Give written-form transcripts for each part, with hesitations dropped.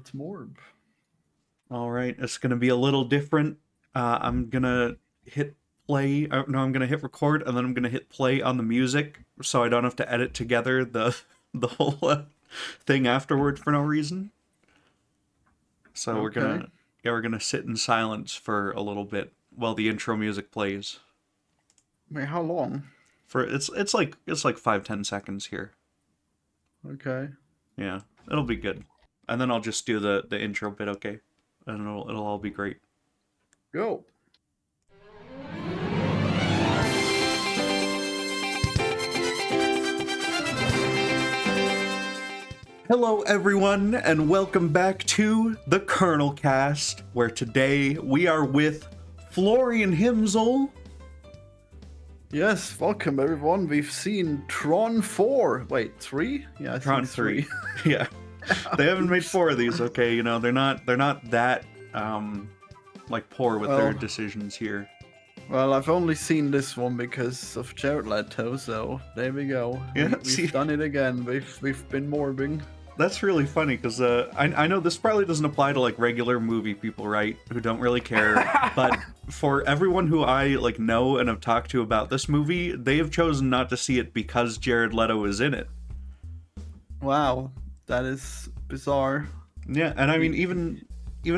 Let's morb. All right, it's going to be a little different. I'm going to hit play. No, I'm going to hit record, and then I'm going to hit play on the music, so I don't have to edit together the whole thing afterward for no reason. So Okay. we're gonna sit in silence for a little bit while the intro music plays. Wait, how long? For it's like 5-10 seconds here. Okay. Yeah, it'll be good. And then I'll just do the intro bit, okay? And it'll all be great. Go. Hello, everyone, and welcome back to the Colonelcast, where today we are with Florian Himsel. Yes, welcome everyone. We've seen Tron 4. Wait, 3? Yeah, I Tron think 3. Yeah, they haven't made 4 of these. Okay, you know they're not that like poor with their decisions here. Well, I've only seen this one because of Jared Leto, so there we go. Yeah, We've done it again. We've been morbing. That's really funny because I know this probably doesn't apply to like regular movie people, right? Who don't really care. But for everyone who I like know and have talked to about this movie, they have chosen not to see it because Jared Leto is in it. Wow, that is bizarre. Yeah, and I mean even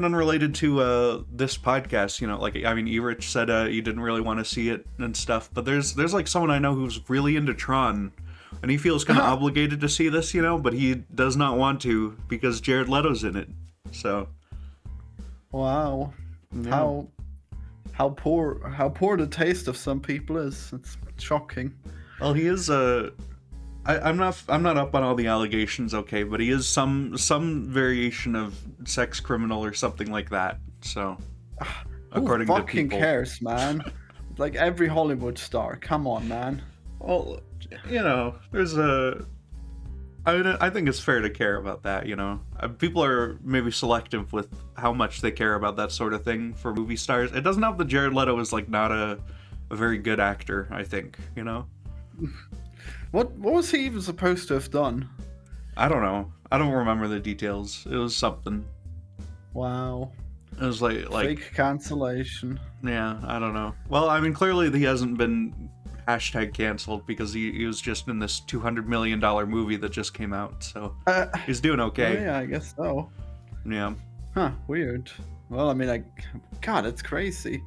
unrelated to this podcast, you know, like I mean, Erich said you didn't really want to see it and stuff, but there's like someone I know who's really into Tron. And he feels kind of obligated to see this, you know, but he does not want to because Jared Leto's in it. So, wow, yeah. how poor the taste of some people is. It's shocking. Well, he is I'm not up on all the allegations, okay, but he is some variation of sex criminal or something like that. So, according to people, who fucking cares, man? Like every Hollywood star. Come on, man. Well, you know, I think it's fair to care about that, you know. People are maybe selective with how much they care about that sort of thing for movie stars. It doesn't help that Jared Leto is, like, not a very good actor, I think, you know? What was he even supposed to have done? I don't know. I don't remember the details. It was something. Wow. It was like... Fake cancellation. Yeah, I don't know. Well, I mean, clearly he hasn't been... #canceled because he was just in this $200 million movie that just came out, so he's doing okay. Yeah, I guess so. Yeah. Huh, weird. Well, I mean, God, it's crazy.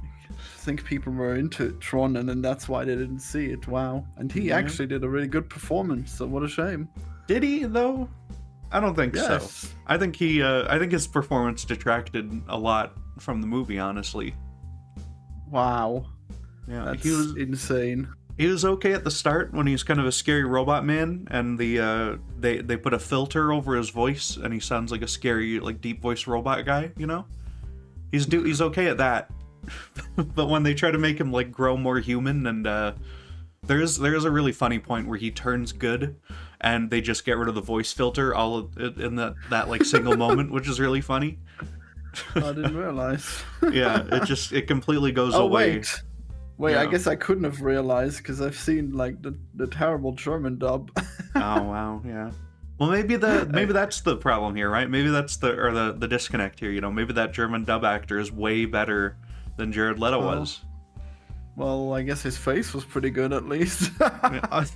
I think people were into Tron and then that's why they didn't see it. Wow. And he actually did a really good performance, so what a shame. Did he, though? I don't think so. I think I think his performance detracted a lot from the movie, honestly. Wow. Yeah, that's insane. He was okay at the start when he's kind of a scary robot man, and they put a filter over his voice, and he sounds like a scary, like deep voice robot guy. You know, he's okay at that. But when they try to make him like grow more human, and there is a really funny point where he turns good, and they just get rid of the voice filter all in that like single moment, which is really funny. I didn't realize. Yeah, it completely goes away. Wait, yeah. I guess I couldn't have realized because I've seen like the terrible German dub. Oh wow, yeah. Well, maybe that's the problem here, right? Maybe that's the disconnect here. You know, maybe that German dub actor is way better than Jared Leto was. Well, I guess his face was pretty good at least. I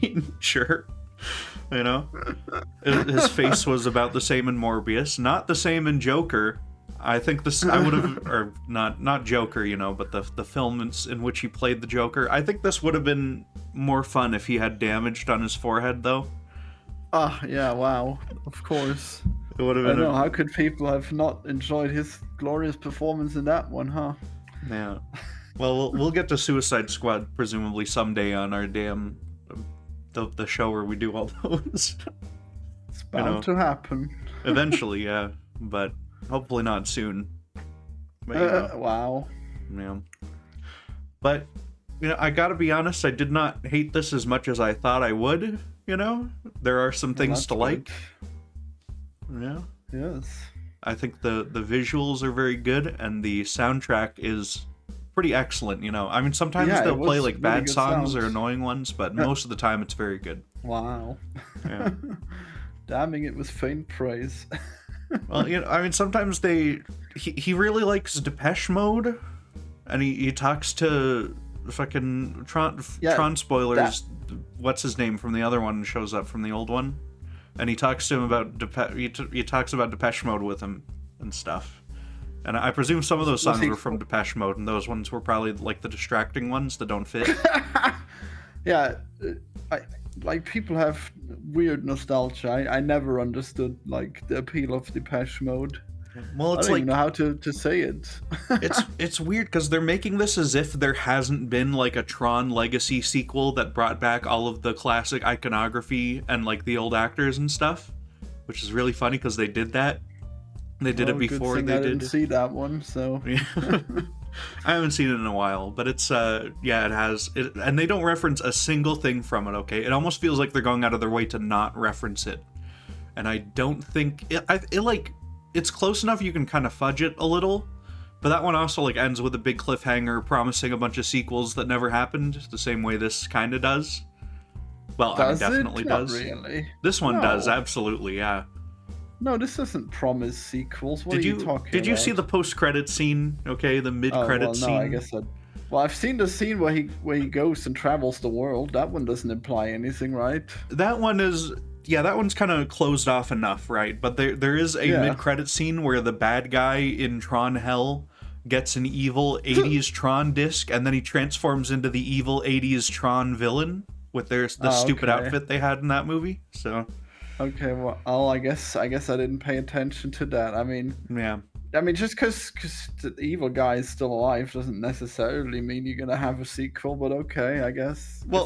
mean, sure. You know, his face was about the same in Morbius, not the same in Joker. I think I would have, or not Joker, you know, but the film in which he played the Joker. I think this would have been more fun if he had damaged on his forehead, though. Yeah, wow, of course. It would have been. I know, how could people have not enjoyed his glorious performance in that one, huh? Yeah. Well, we'll get to Suicide Squad presumably someday on our damn the show where we do all those. It's bound to happen. Eventually, yeah, but. Hopefully not soon. But, wow. Yeah. But, you know, I gotta be honest, I did not hate this as much as I thought I would, you know? There are some things to like. Yeah. Yes. I think the visuals are very good, and the soundtrack is pretty excellent, you know? I mean, sometimes they'll play, like, really bad songs or annoying ones, but most of the time it's very good. Wow. Yeah. damning it with faint praise. Well, I mean, sometimes he really likes Depeche Mode, and he talks to fucking Tron spoilers. What's his name from the other one shows up from the old one, and he talks to him about he talks about Depeche Mode with him and stuff. And I presume some of those songs were from Depeche Mode, and those ones were probably like the distracting ones that don't fit. Yeah, like people have weird nostalgia. I never understood like the appeal of Depeche Mode. Well, it's I don't even know how to say it. it's weird because they're making this as if there hasn't been like a Tron Legacy sequel that brought back all of the classic iconography and like the old actors and stuff, which is really funny because they did that. They did it before good thing I didn't see that one, so. I haven't seen it in a while, but it's it has it, and they don't reference a single thing from it. Okay, it almost feels like they're going out of their way to not reference it, and I don't think it's close enough you can kind of fudge it a little, but that one also like ends with a big cliffhanger promising a bunch of sequels that never happened, the same way this kind of does. Well, does I mean, definitely it? does. Not really. This one does, absolutely, yeah. No, this doesn't promise sequels. What are you talking about? Did you see the post-credit scene? Okay, the mid-credit scene. No, I guess well, I've seen the scene where he goes and travels the world. That one doesn't imply anything, right? That one is. Yeah, that one's kind of closed off enough, right? But there is a mid-credit scene where the bad guy in Tron Hell gets an evil 80s Tron disc, and then he transforms into the evil 80s Tron villain with the stupid outfit they had in that movie. So. Okay, well, I guess I didn't pay attention to that. I mean, yeah. I mean, just because the evil guy is still alive doesn't necessarily mean you're gonna have a sequel. But okay, I guess. Well,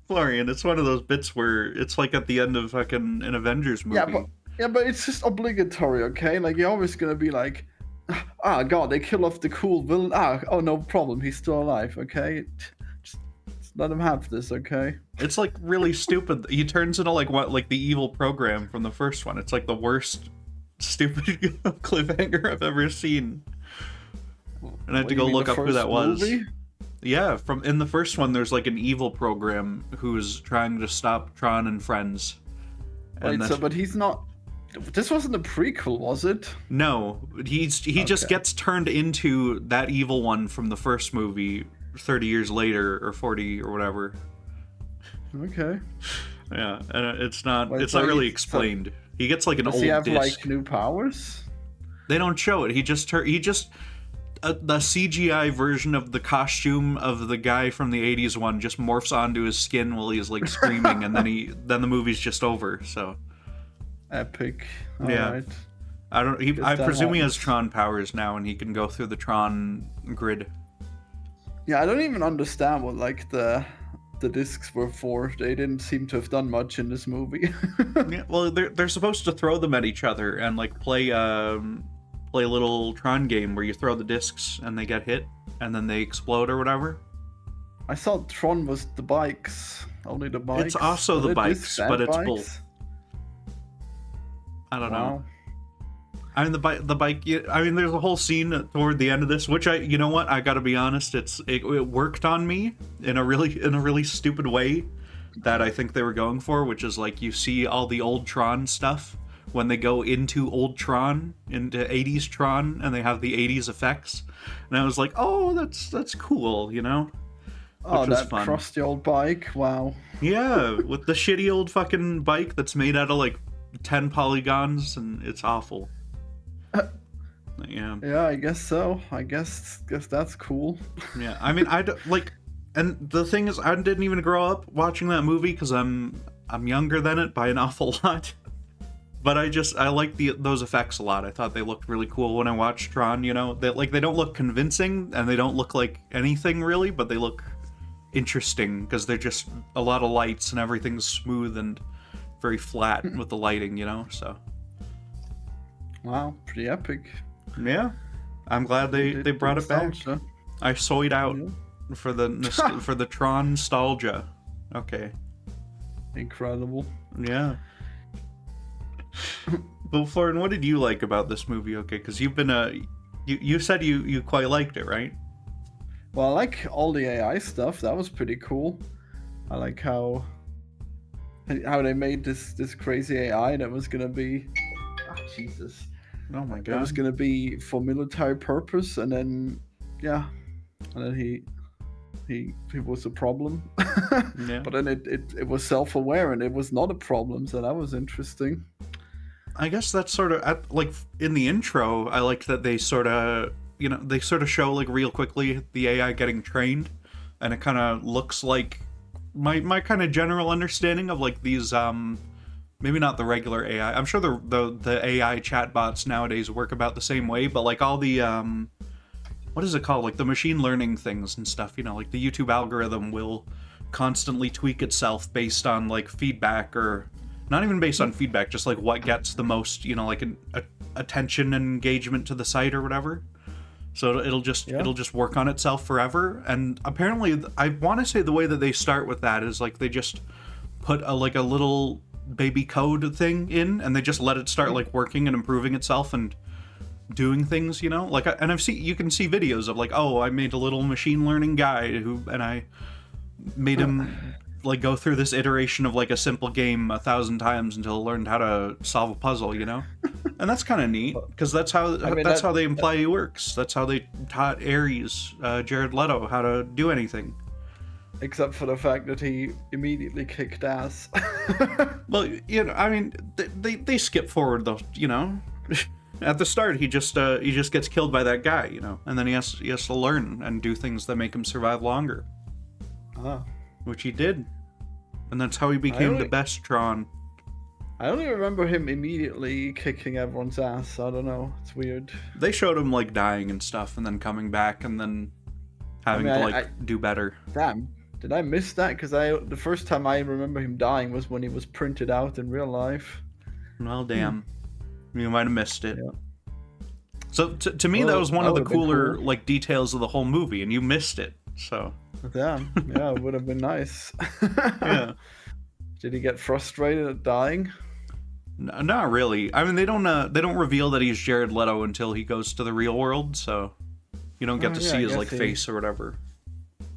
Florian, it's one of those bits where it's like at the end of fucking an Avengers movie. Yeah, but it's just obligatory, okay? Like you're always gonna be like, God, they kill off the cool villain. Oh, no problem, he's still alive, okay? Just let him have this, okay? It's like really stupid. He turns into like the evil program from the first one. It's like the worst stupid cliffhanger I've ever seen. And I had to go look up who that was. Movie? Yeah, in the first one, there's like an evil program who's trying to stop Tron and friends. Wait, but he's not. This wasn't a prequel, was it? No, he just gets turned into that evil one from the first movie 30 years later, or 40 or whatever. Okay. Yeah, and it's not really explained. He gets like an old disc. Does he have like new powers? They don't show it. He just the CGI version of the costume of the guy from the 80s one just morphs onto his skin while he's like screaming, and then the movie's just over. So epic. Right. I presume he has Tron powers now, and he can go through the Tron grid. Yeah, I don't even understand what like the discs were for. They didn't seem to have done much in this movie. Yeah, well, they're supposed to throw them at each other and like play a little Tron game where you throw the discs and they get hit and then they explode or whatever. I thought Tron was the bikes, only the bikes. It's also the bikes, but it's both. I don't know. I mean, the bike. I mean, there's a whole scene toward the end of this, which you know what? I gotta be honest. It worked on me in a really stupid way that I think they were going for, which is like you see all the old Tron stuff when they go into old Tron, into 80s Tron, and they have the 80s effects, and I was like, oh, that's cool, you know? Oh, that crusty old bike! Wow. Yeah, with the shitty old fucking bike that's made out of like 10 polygons, and it's awful. Yeah. Yeah, I guess so. I guess that's cool. Yeah, I mean, I don't, like, and the thing is, I didn't even grow up watching that movie because I'm younger than it by an awful lot. But I like those effects a lot. I thought they looked really cool when I watched Tron. You know, they don't look convincing and they don't look like anything really, but they look interesting because they're just a lot of lights and everything's smooth and very flat with the lighting. You know, so. Wow, pretty epic. Yeah, I'm glad they brought it back. I soyed out for the Tron nostalgia. Okay. Incredible. Yeah. But Florian, what did you like about this movie? Okay, because you've been you said you quite liked it, right? Well, I like all the AI stuff. That was pretty cool. I like how how they made this crazy AI that was gonna be, oh, Jesus, Oh my that was god. gonna be for military purpose, and then yeah, and then he was a problem. Yeah. But then it was self-aware and it was not a problem, so that was interesting. I guess that's sort of like in the intro. I like that they sort of, they sort of show like real quickly the AI getting trained, and it kind of looks like my kind of general understanding of like these maybe not the regular AI. I'm sure the AI chatbots nowadays work about the same way, but like all the what is it called? Like the machine learning things and stuff, like the YouTube algorithm will constantly tweak itself based on like feedback, or not even based on feedback, just like what gets the most, like attention and engagement to the site or whatever. So it'll just work on itself forever. And apparently, I want to say the way that they start with that is like they just put a little baby code thing in, and they just let it start like working and improving itself and doing things, like, and you can see videos of like, oh, I made a little machine learning guy and I made him like go through this iteration of like a simple game 1,000 times until it learned how to solve a puzzle, and that's kind of neat because that's how how they imply he works. That's how they taught Ares, Jared Leto, how to do anything. Except for the fact that he immediately kicked ass. Well, I mean, they skip forward though, At the start, he just gets killed by that guy, and then he has to learn and do things that make him survive longer. Which he did, and that's how he became the best Tron. I only remember him immediately kicking everyone's ass. I don't know. It's weird. They showed him like dying and stuff, and then coming back, and then having to do better. Damn, did I miss that? Because the first time I remember him dying was when he was printed out in real life. Well, damn. You might have missed it. Yeah. So to me, that was one of the cooler like details of the whole movie, and you missed it. So. Damn. Yeah, it would have been nice. Yeah. Did he get frustrated at dying? No, not really. I mean, they don't reveal that he's Jared Leto until he goes to the real world, so you don't get to see his like face or whatever.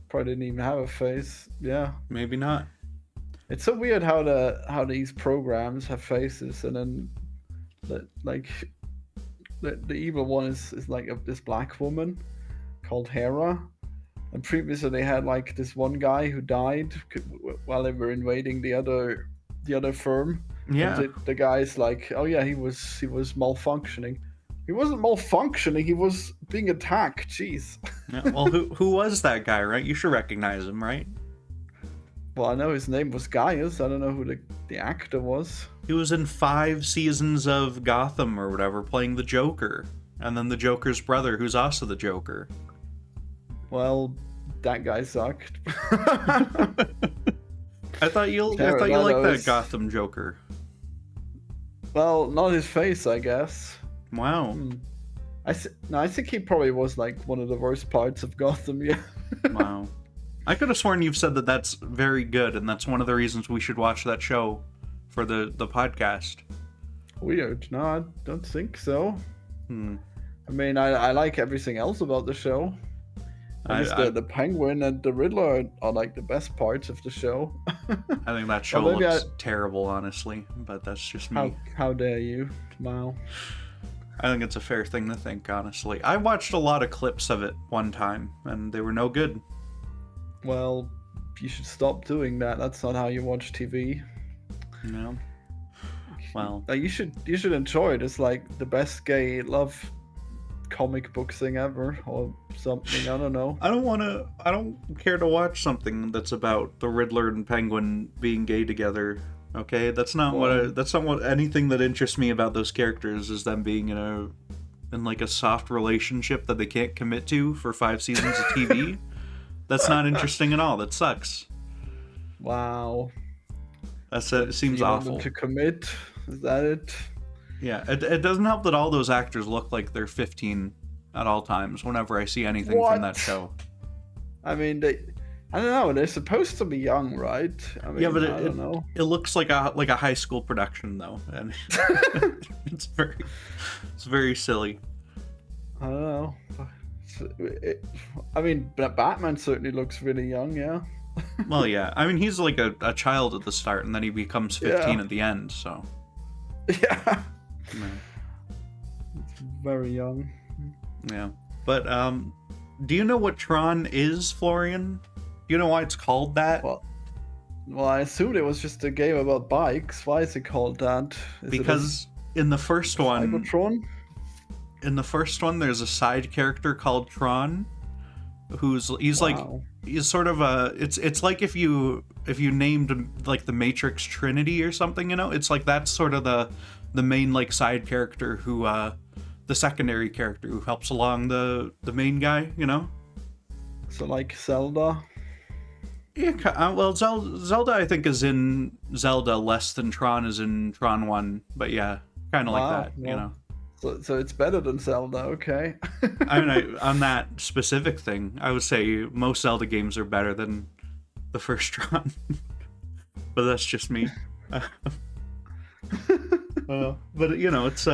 Probably didn't even have a face. Yeah. Maybe not. It's so weird how these programs have faces, and then the evil one is like this black woman called Hera, and previously they had like this one guy who died while they were invading the other firm. Yeah. And the guy's like, oh yeah, he was malfunctioning. He wasn't malfunctioning. He was being attacked. Jeez. Yeah, well, who was that guy, right? You should recognize him, right? Well, I know his name was Gaius. I don't know who the actor was. He was in 5 seasons of Gotham or whatever, playing the Joker. And then the Joker's brother, who's also the Joker. Well, that guy sucked. I thought you liked that Gotham Joker. Well, not his face, I guess. Wow. I think he probably was like one of the worst parts of Gotham, yeah. Wow. I could have sworn you've said that that's very good, and that's one of the reasons we should watch that show for the podcast. Weird. No, I don't think so. I mean, I like everything else about the show. The Penguin and the Riddler are like the best parts of the show. I think that show looks terrible, honestly, but that's just me. How dare you, Mal? I think it's a fair thing to think, honestly. I watched a lot of clips of it one time, and they were no good. Well, you should stop doing that. That's not how you watch TV. No. Well, like, you should enjoy it. It's like the best gay love comic book thing ever, or something. I don't know. I don't care to watch something that's about the Riddler and Penguin being gay together. Okay, that's not what anything that interests me about those characters is them being in like a soft relationship that they can't commit to for 5 seasons of TV. That's not interesting at all. That sucks. Wow. It seems awful. To commit? Is that it? Yeah, it doesn't help that all those actors look like they're 15 at all times whenever I see anything from that show. I mean, I don't know. They're supposed to be young, right? I mean, yeah, but I don't know. It looks like a high school production though, and it's very silly. I don't know. I mean, Batman certainly looks really young. Yeah. Well, yeah. I mean, he's like a child at the start, and then he becomes 15 Yeah. at the end, so. Yeah. Yeah. It's very young. Yeah. But, do you know what Tron is, Florian? Do you know why it's called that? Well, I assumed it was just a game about bikes. Why is it called that? Because in the first one, Cybertron? there's a side character called Tron, he's Wow. he's sort of a it's like if you named like the Matrix Trinity or something, you know? It's like that's sort of the main like side character who the secondary character who helps along the main guy, you know? So like Zelda. Yeah, well, Zelda I think is in Zelda less than Tron is in Tron 1, but yeah, kind of like Wow, that, you well, know? So it's better than Zelda, okay. I mean, on that specific thing, I would say most Zelda games are better than the first Tron. But that's just me. But, you know, it's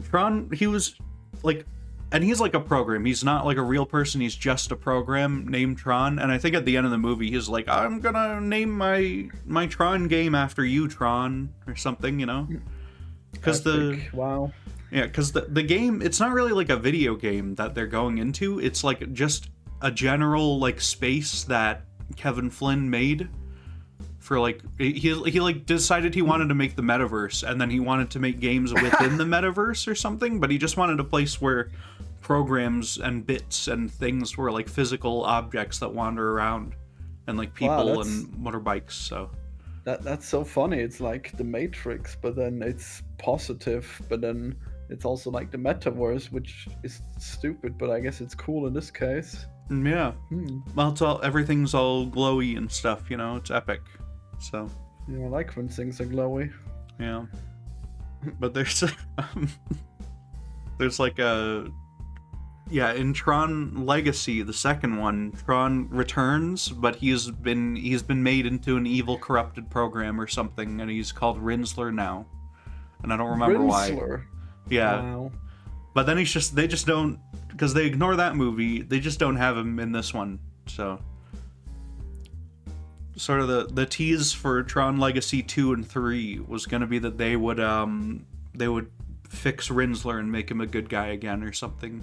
Tron, he was like, and he's like a program. He's not like a real person. He's just a program named Tron. And I think at the end of the movie, he's like, I'm gonna name my Tron game after you, Tron, or something, you know? Because wow. yeah, because the game, it's not really like a video game that they're going into. It's like just a general like space that Kevin Flynn made for like he like decided he wanted to make the metaverse, and then he wanted to make games within the metaverse or something. But he just wanted a place where programs and bits and things were like physical objects that wander around, and like people and motorbikes. So that's so funny. It's like the Matrix, but then it's positive, but then it's also like the metaverse, which is stupid, but I guess it's cool in this case. yeah, well, everything's all glowy and stuff, you know. It's epic. So I like when things are glowy. yeah, but there's there's like a in Tron Legacy, the second one, Tron Returns, but he's been made into an evil corrupted program or something, and he's called Rinsler now, and I don't remember Rinsler. why. Yeah. Wow. But then they just don't, because they ignore that movie, they just don't have him in this one. So sort of the tease for Tron Legacy 2 and 3 was going to be that they would fix Rinsler and make him a good guy again or something.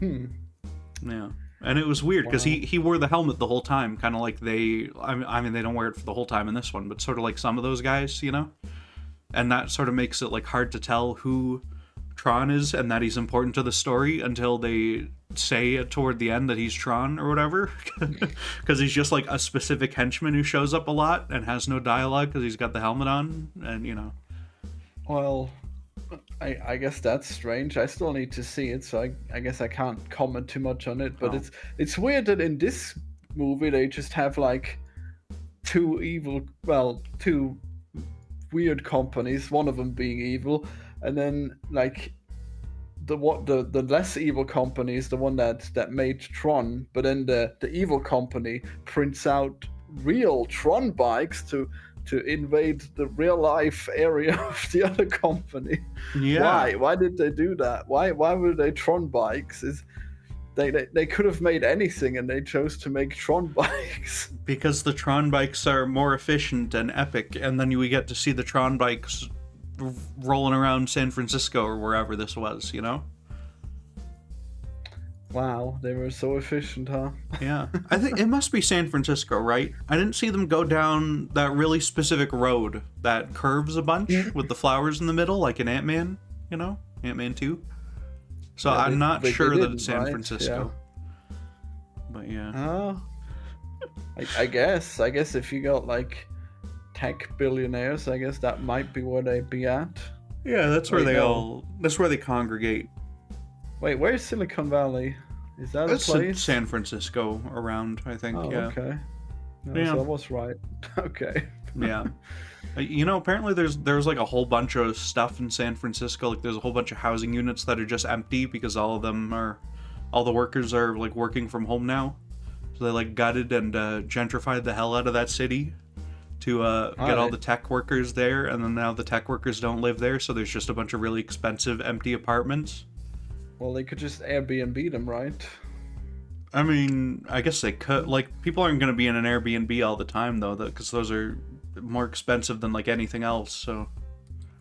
Yeah. And it was weird because he wore the helmet the whole time, kind of like I mean they don't wear it for the whole time in this one, but sort of like some of those guys, you know? And that sort of makes it like hard to tell who Tron is and that he's important to the story until they say toward the end that he's Tron or whatever, because he's just like a specific henchman who shows up a lot and has no dialogue because he's got the helmet on, and you know. Well, I guess that's strange. I still need to see it, so I guess I can't comment too much on it. But it's weird that in this movie they just have like two weird companies, one of them being evil, and then like the less evil company is the one that made Tron, but then the evil company prints out real Tron bikes to invade the real life area of the other company. Yeah. Why did they do that? Why were they Tron bikes? They could have made anything, and they chose to make Tron bikes. Because the Tron bikes are more efficient and epic, and then we get to see the Tron bikes rolling around San Francisco or wherever this was, you know? Wow, they were so efficient, huh? Yeah. I think it must be San Francisco, right? I didn't see them go down that really specific road that curves a bunch with the flowers in the middle, like in Ant-Man, you know? Ant-Man 2. So yeah, I'm not sure that it's San Francisco. Yeah. But yeah. I guess if you got like tech billionaires, I guess that might be where they'd be at. Yeah, that's where that's where they congregate. Wait, where's Silicon Valley? Is that a place? San Francisco around, I think. Oh, yeah. Okay. No, so I was right. Okay. Yeah. You know, apparently there's like a whole bunch of stuff in San Francisco. Like there's a whole bunch of housing units that are just empty because all the workers are like working from home now. So they like gutted and gentrified the hell out of that city to get all the tech workers there, and then now the tech workers don't live there, so there's just a bunch of really expensive empty apartments. Well, they could just Airbnb them, right? I mean, I guess they could. Like, people aren't going to be in an Airbnb all the time, though, because those are more expensive than, like, anything else, so...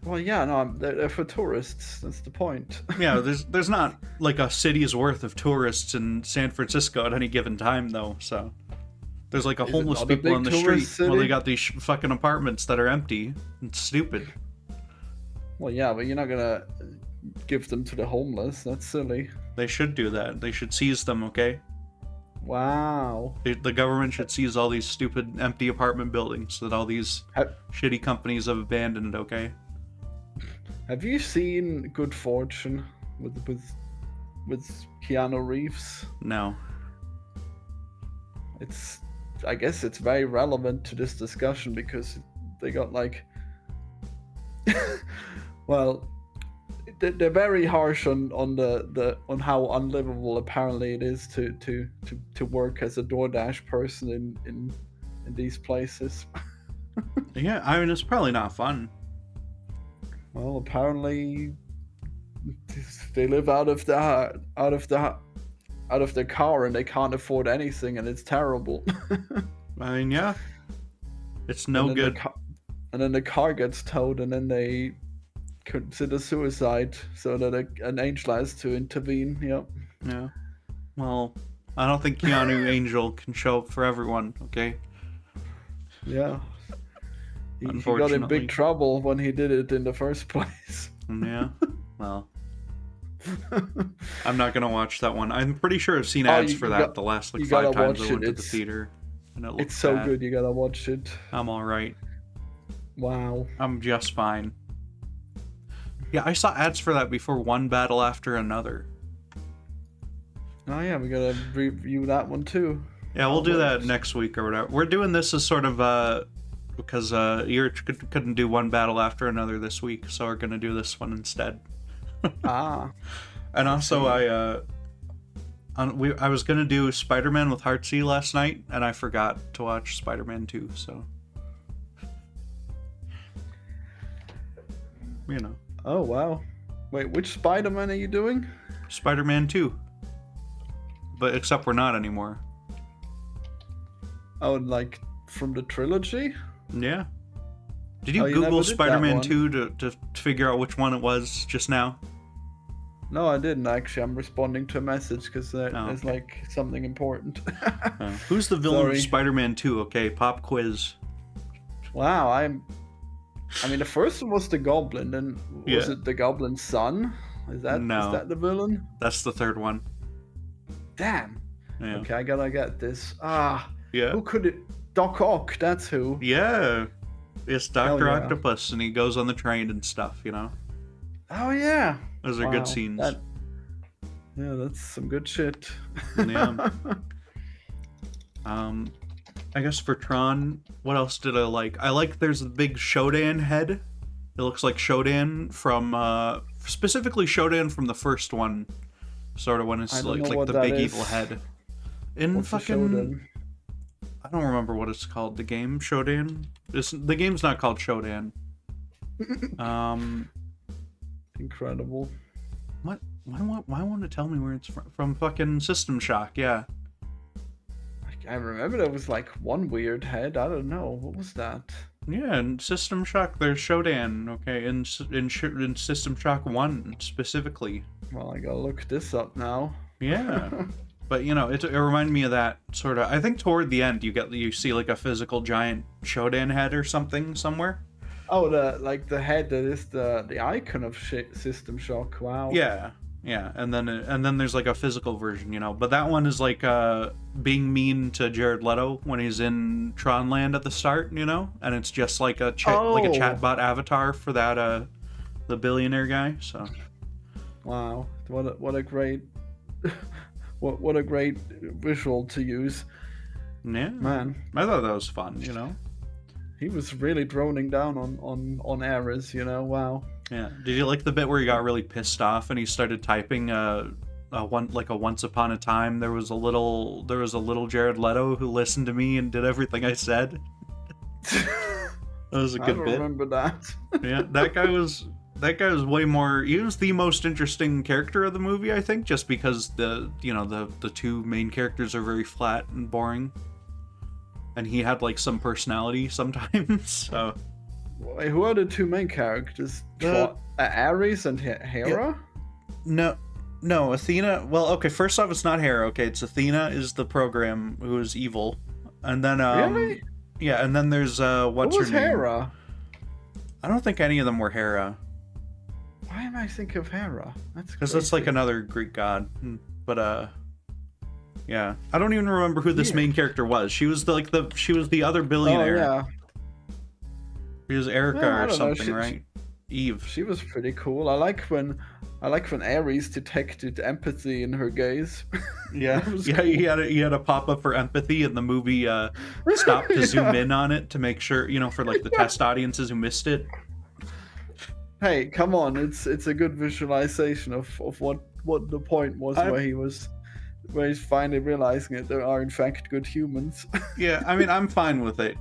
Well, yeah, no, they're for tourists. That's the point. Yeah, there's not, like, a city's worth of tourists in San Francisco at any given time, though, so... There's, like, homeless people on the street while they got these fucking apartments that are empty. It's stupid. Well, yeah, but you're not gonna give them to the homeless. That's silly. They should do that. They should seize them, okay? Wow. The government should seize all these stupid empty apartment buildings that all these shitty companies have abandoned, okay? Have you seen Good Fortune with Keanu Reeves? No. I guess it's very relevant to this discussion because they got like, well, they're very harsh on how unlivable apparently it is to work as a DoorDash person in these places. Yeah, I mean, it's probably not fun. Well, apparently they live out of their car and they can't afford anything and it's terrible. I mean, yeah, it's no good. And then the car gets towed and then they consider suicide so that an angel has to intervene. Yep. Yeah. Well, I don't think Keanu Angel can show up for everyone, okay? Yeah. He got in big trouble when he did it in the first place. Yeah. Well, I'm not gonna watch that one. I'm pretty sure I've seen ads for that the last like 5 times I went to the theater. And it's so bad. Good, you gotta watch it. I'm alright. Wow. I'm just fine. Yeah, I saw ads for that before one battle after another. Oh yeah, we gotta review that one too. Yeah, we'll do that next week or whatever. We're doing this as sort of because you couldn't do one battle after another this week, so we're gonna do this one instead. Ah. And also, I was gonna do Spider-Man with Heartsea last night, and I forgot to watch Spider-Man 2. So, you know. Oh wow! Wait, which Spider-Man are you doing? Spider-Man 2. But except we're not anymore. Oh, like from the trilogy? Yeah. Did you Google Spider-Man 2 to figure out which one it was just now? No, I didn't actually. I'm responding to a message because there's like something important. Who's the villain of Spider-Man 2? Okay, pop quiz. Wow, I mean, the first one was the Goblin, and was it the Goblin's son? Is that the villain? That's the third one. Damn. Yeah. Okay, I gotta get this. Yeah. Who could it? Doc Ock, that's who. Yeah. It's Dr. Octopus, and he goes on the train and stuff, you know? Oh, yeah. Those are good scenes. Yeah, that's some good shit. Yeah. I guess for Tron, what else did I like? I like there's the big Shodan head. It looks like Shodan from, specifically Shodan from the first one. Sort of when it's like the big evil head. What's fucking... I don't remember what it's called. The game Shodan. The game's not called Shodan. Incredible. What? Why won't it tell me where it's from? Fucking System Shock. Yeah. I remember there was like one weird head. I don't know. What was that? Yeah, in System Shock, there's Shodan. Okay, in System Shock 1 specifically. Well, I gotta look this up now. Yeah. But, you know, it reminded me of that sort of... I think toward the end, you see, like, a physical giant Shodan head or something somewhere. Oh, the head that is the icon of System Shock. Wow. Yeah, yeah. And then there's, like, a physical version, you know. But that one is, like, being mean to Jared Leto when he's in Tronland at the start, you know? And it's just, like, like a chatbot avatar for that, the billionaire guy, so... Wow. What a great... What a great visual to use. Yeah. Man. I thought that was fun, you know? He was really droning down on Ares, you know? Wow. Yeah. Did you like the bit where he got really pissed off and he started typing a once upon a time there was a little Jared Leto who listened to me and did everything I said? That was a good bit. I remember that. Yeah, that guy was that guy was way more. He was the most interesting character of the movie, I think, just because the two main characters are very flat and boring, and he had like some personality sometimes. So, wait, who are the two main characters? Ares and Hera? Yeah. No, Athena. Well, okay. First off, it's not Hera. Okay, it's Athena is the program who is evil, and then really? Yeah, and then there's what's her name? Hera? I don't think any of them were Hera. Why am I thinking of Hera? That's because that's like another Greek god. But yeah, I don't even remember who this main character was. She was she was the other billionaire. Oh yeah. She was Erica or something, right? Eve. She was pretty cool. I like when Ares detected empathy in her gaze. Yeah, yeah. Cool. He had a pop up for empathy, and the movie stopped to zoom in on it to make sure, for like the test audiences who missed it. Hey, come on! It's a good visualization of what the point was where he's finally realizing that there are in fact good humans. Yeah, I mean, I'm fine with it.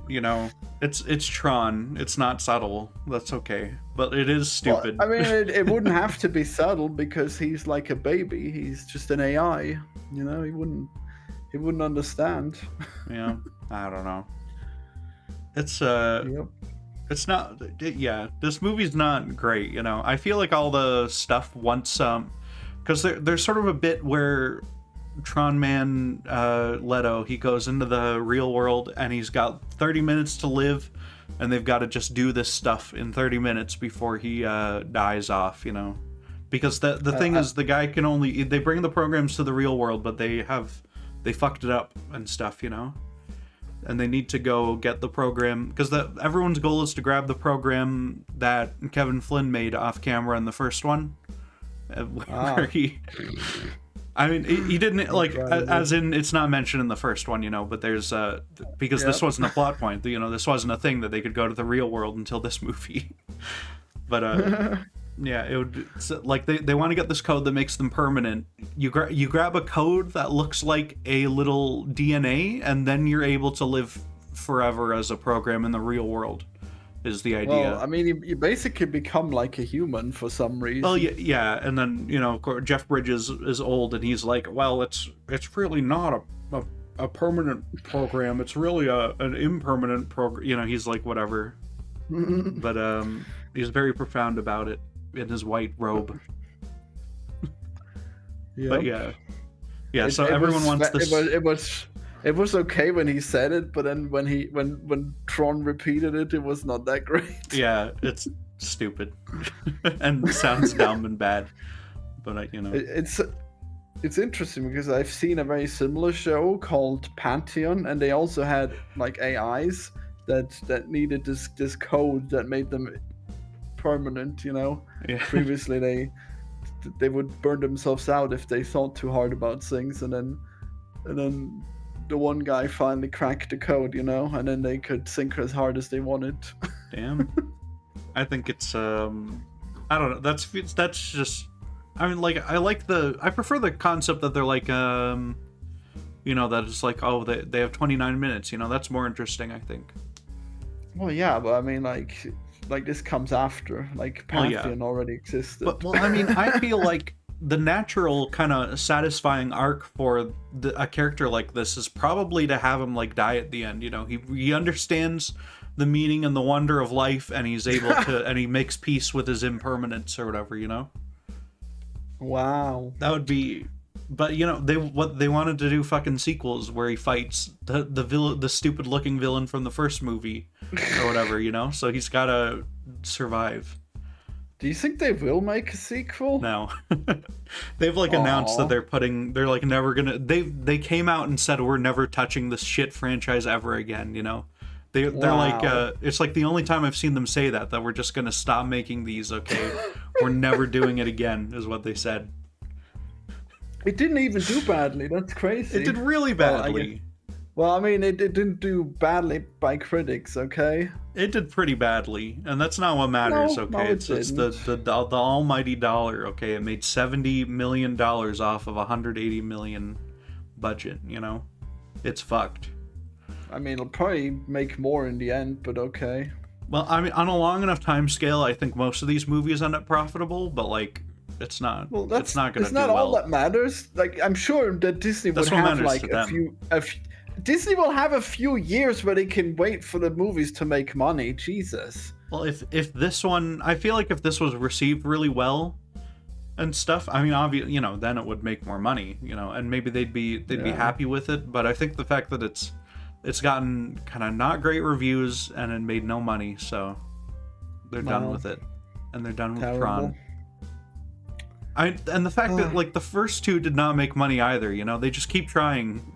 It's Tron. It's not subtle. That's okay. But it is stupid. Well, I mean, it wouldn't have to be subtle because he's like a baby. He's just an AI. He wouldn't understand. Yeah, I don't know. It's Yep. It's not. Yeah, this movie's not great. I feel like all the stuff once because there's sort of a bit where Tron Man Leto, he goes into the real world and he's got 30 minutes to live, and they've got to just do this stuff in 30 minutes before he dies off, because the thing is, the guy can only, they bring the programs to the real world, but they fucked it up and stuff, and they need to go get the program, because everyone's goal is to grab the program that Kevin Flynn made off camera in the first one, where he didn't, like, as in, it's not mentioned in the first one, but there's because this wasn't a plot point, this wasn't a thing that they could go to the real world until this movie. But yeah, it would, like, they want to get this code that makes them permanent. You grab a code that looks like a little DNA, and then you're able to live forever as a program in the real world, is the idea. Well, I mean, you basically become like a human for some reason. Well, yeah, and then, of course, Jeff Bridges is old, and he's like, well, it's really not a permanent program. It's really an impermanent program. He's like, whatever. But he's very profound about it in his white robe. Yep. But yeah. So everyone wants this. It was okay when he said it, but then when Tron repeated it, it was not that great. Yeah, it's stupid and sounds dumb and bad. But it's interesting because I've seen a very similar show called Pantheon, and they also had like AIs that needed this code that made them permanent. Yeah. Previously they would burn themselves out if they thought too hard about things, and then the one guy finally cracked the code, and then they could think as hard as they wanted. Damn. I think it's I don't know. That's just, I mean, like, I prefer the concept that they're like that it's like, oh, they have 29 minutes. That's more interesting, I think. Well, yeah, but I mean, like this comes after, like, Pantheon already existed. But, well, I mean, I feel like the natural kind of satisfying arc for a character like this is probably to have him like die at the end. He understands the meaning and the wonder of life, and he's able to, and he makes peace with his impermanence or whatever. Wow, that would be. But they wanted to do fucking sequels where he fights the stupid looking villain from the first movie or whatever. So he's gotta survive. Do you think they will make a sequel? No. They've like announced that they're like never gonna, they came out and said, we're never touching this shit franchise ever again. They're like, it's like the only time I've seen them say that we're just gonna stop making these. Okay, we're never doing it again, is what they said. It didn't even do badly. That's crazy. It did really badly. Well, I mean, it didn't do badly by critics, okay? It did pretty badly, and that's not what matters, okay? No, it's the almighty dollar, okay? It made $70 million off of $180 million budget, It's fucked. I mean, it'll probably make more in the end, but okay. Well, I mean, on a long enough time scale, I think most of these movies end up profitable, but like, it's not. Well, it's not going to it's do not all well. that matters. Like, I'm sure that Disney would That's what have matters like to a them. few. Disney will have a few years where they can wait for the movies to make money. Jesus. Well, if this one, I feel like if this was received really well and stuff, I mean, obviously, you know, then it would make more money, you know, and maybe they'd be happy with it. But I think the fact that it's gotten kind of not great reviews and it made no money, so they're done with it, and they're done with Tron. And the fact that like the first two did not make money either, you know, they just keep trying,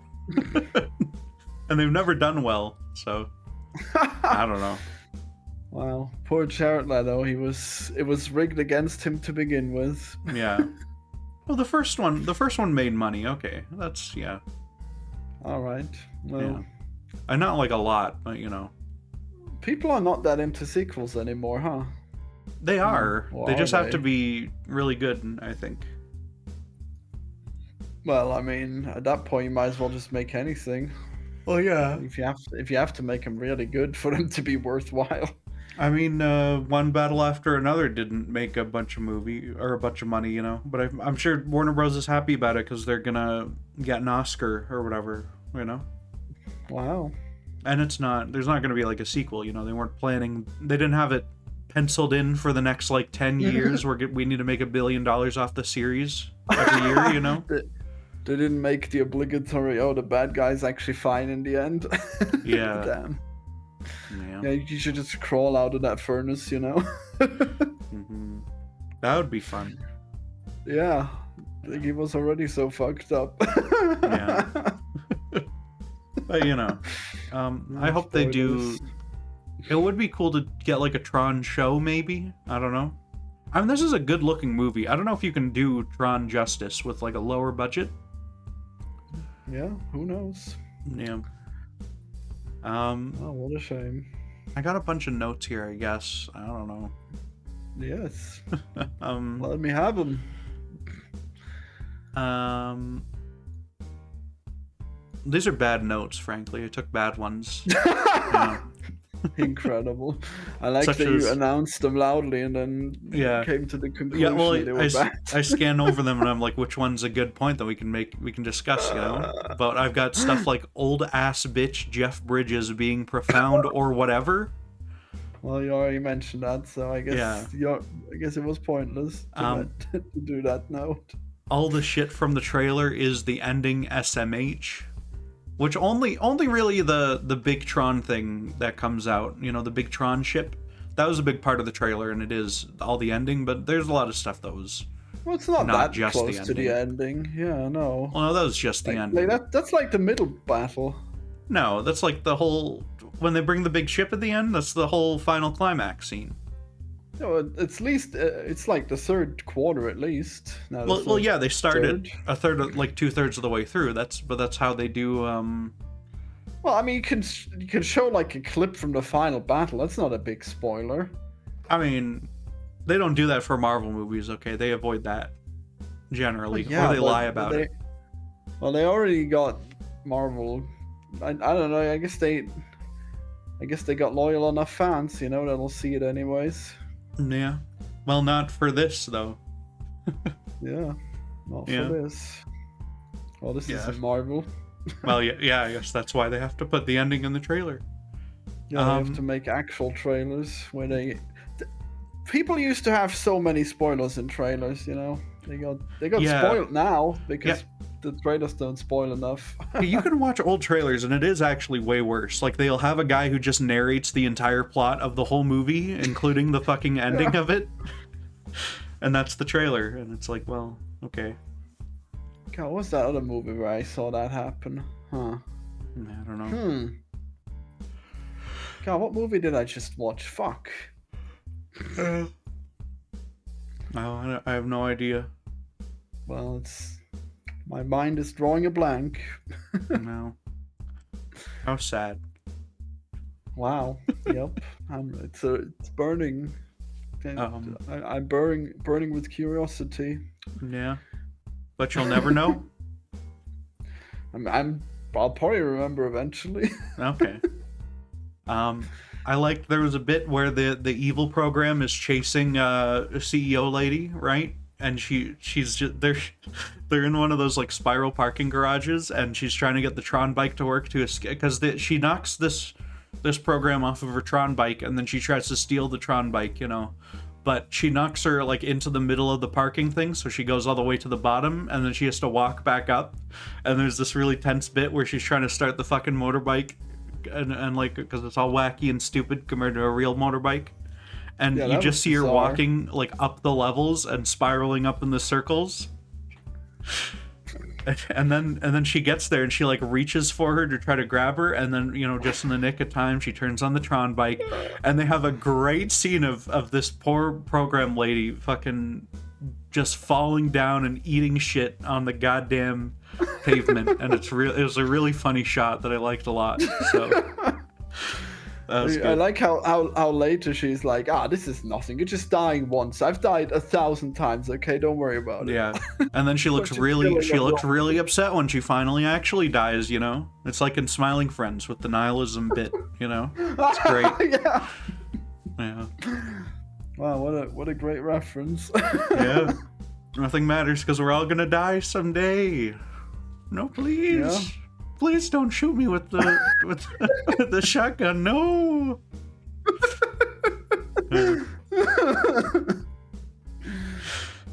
and they've never done well. So I don't know. Wow, poor Jared Leto. It was rigged against him to begin with. Yeah. Well, the first one made money. Okay, that's yeah. All right. Well, yeah. And not like a lot, but you know. People are not that into sequels anymore, huh? They are. Well, they just have to be really good, I think. Well, I mean, at that point, you might as well just make anything. Well, yeah. If you have to make them really good for them to be worthwhile. I mean, One Battle After Another didn't make a bunch of money, you know. But I'm sure Warner Bros. Is happy about it because they're gonna get an Oscar or whatever, you know. Wow. And there's not gonna be like a sequel, you know. They didn't have it penciled in for the next like 10 years. We need to make $1 billion off the series every year, you know. They didn't make the obligatory. Oh, the bad guy's actually fine in the end. Yeah. Damn. Yeah. You should just crawl out of that furnace, you know. Mm-hmm. That would be fun. Yeah, like he was already so fucked up. Yeah. But you know, I hope they do. It would be cool to get like a Tron show, maybe. I don't know. I mean, this is a good-looking movie. I don't know if you can do Tron justice with like a lower budget. Yeah, who knows? Yeah. Oh, what a shame. I got a bunch of notes here, I guess. I don't know. Yes. Let me have them. These are bad notes, frankly. I took bad ones. Yeah. Incredible. I like Such that as... you announced them loudly and then came to the conclusion they were bad. I scan over them and I'm like, which one's a good point that we can discuss, you know? But I've got stuff like old ass bitch Jeff Bridges being profound or whatever. Well, you already mentioned that, so I guess I guess it was pointless to do that note. All the shit from the trailer is the ending SMH. Which only really the big Tron thing that comes out, you know, the big Tron ship, that was a big part of the trailer, and it is all the ending, but there's a lot of stuff that was well, it's not that just close to the ending. Yeah, no. Well, no, that was just the ending. That's like the middle battle. No, that's like the whole... When they bring the big ship at the end, that's the whole final climax scene. No, it's like the third quarter at least. Well, yeah, they started a third, like 2/3 of the way through. That's how they do. Well, I mean, you can show like a clip from the final battle. That's not a big spoiler. I mean, they don't do that for Marvel movies. Okay, they avoid that generally, or they lie about it. Well, they already got Marvel. I don't know. I guess they got loyal enough fans, you know, that'll see it anyways. Yeah. Well, not for this, though. Yeah. Not for this. Well, this isn't Marvel. Well, yeah, I guess that's why they have to put the ending in the trailer. Yeah, they have to make actual trailers where people used to have so many spoilers in trailers, you know. They got spoiled now because the trailers don't spoil enough. You can watch old trailers and it is actually way worse. Like they'll have a guy who just narrates the entire plot of the whole movie, including the fucking ending of it. And that's the trailer. And it's like, well, okay. God, what was that other movie where I saw that happen? Huh. I don't know. God, what movie did I just watch? Fuck. Oh, I have no idea. Well, my mind is drawing a blank. No. How sad. Wow. Yep. It's burning. I'm burning with curiosity. Yeah. But you'll never know. I'll probably remember eventually. Okay. I like there was a bit where the evil program is chasing a CEO lady, right? And she's just they're in one of those like spiral parking garages, and she's trying to get the Tron bike to work to escape because she knocks this program off of her Tron bike, and then she tries to steal the Tron bike, you know. But she knocks her like into the middle of the parking thing, so she goes all the way to the bottom, and then she has to walk back up. And there's this really tense bit where she's trying to start the fucking motorbike, and like because it's all wacky and stupid compared to a real motorbike. And you just see her walking like up the levels and spiraling up in the circles. And then she gets there and she like reaches for her to try to grab her, and then, you know, just in the nick of time she turns on the Tron bike, and they have a great scene of this poor program lady fucking just falling down and eating shit on the goddamn pavement, and it was a really funny shot that I liked a lot. So I like how later she's like, this is nothing. You're just dying once. I've died 1,000 times. Okay, don't worry about it. Yeah, and then she looks really upset when she finally actually dies. You know, it's like in Smiling Friends with the nihilism bit. You know, it's great. Yeah. Yeah. Wow, what a great reference. Yeah. Nothing matters because we're all gonna die someday. No, please. Yeah. Please don't shoot me with the with the shotgun. No.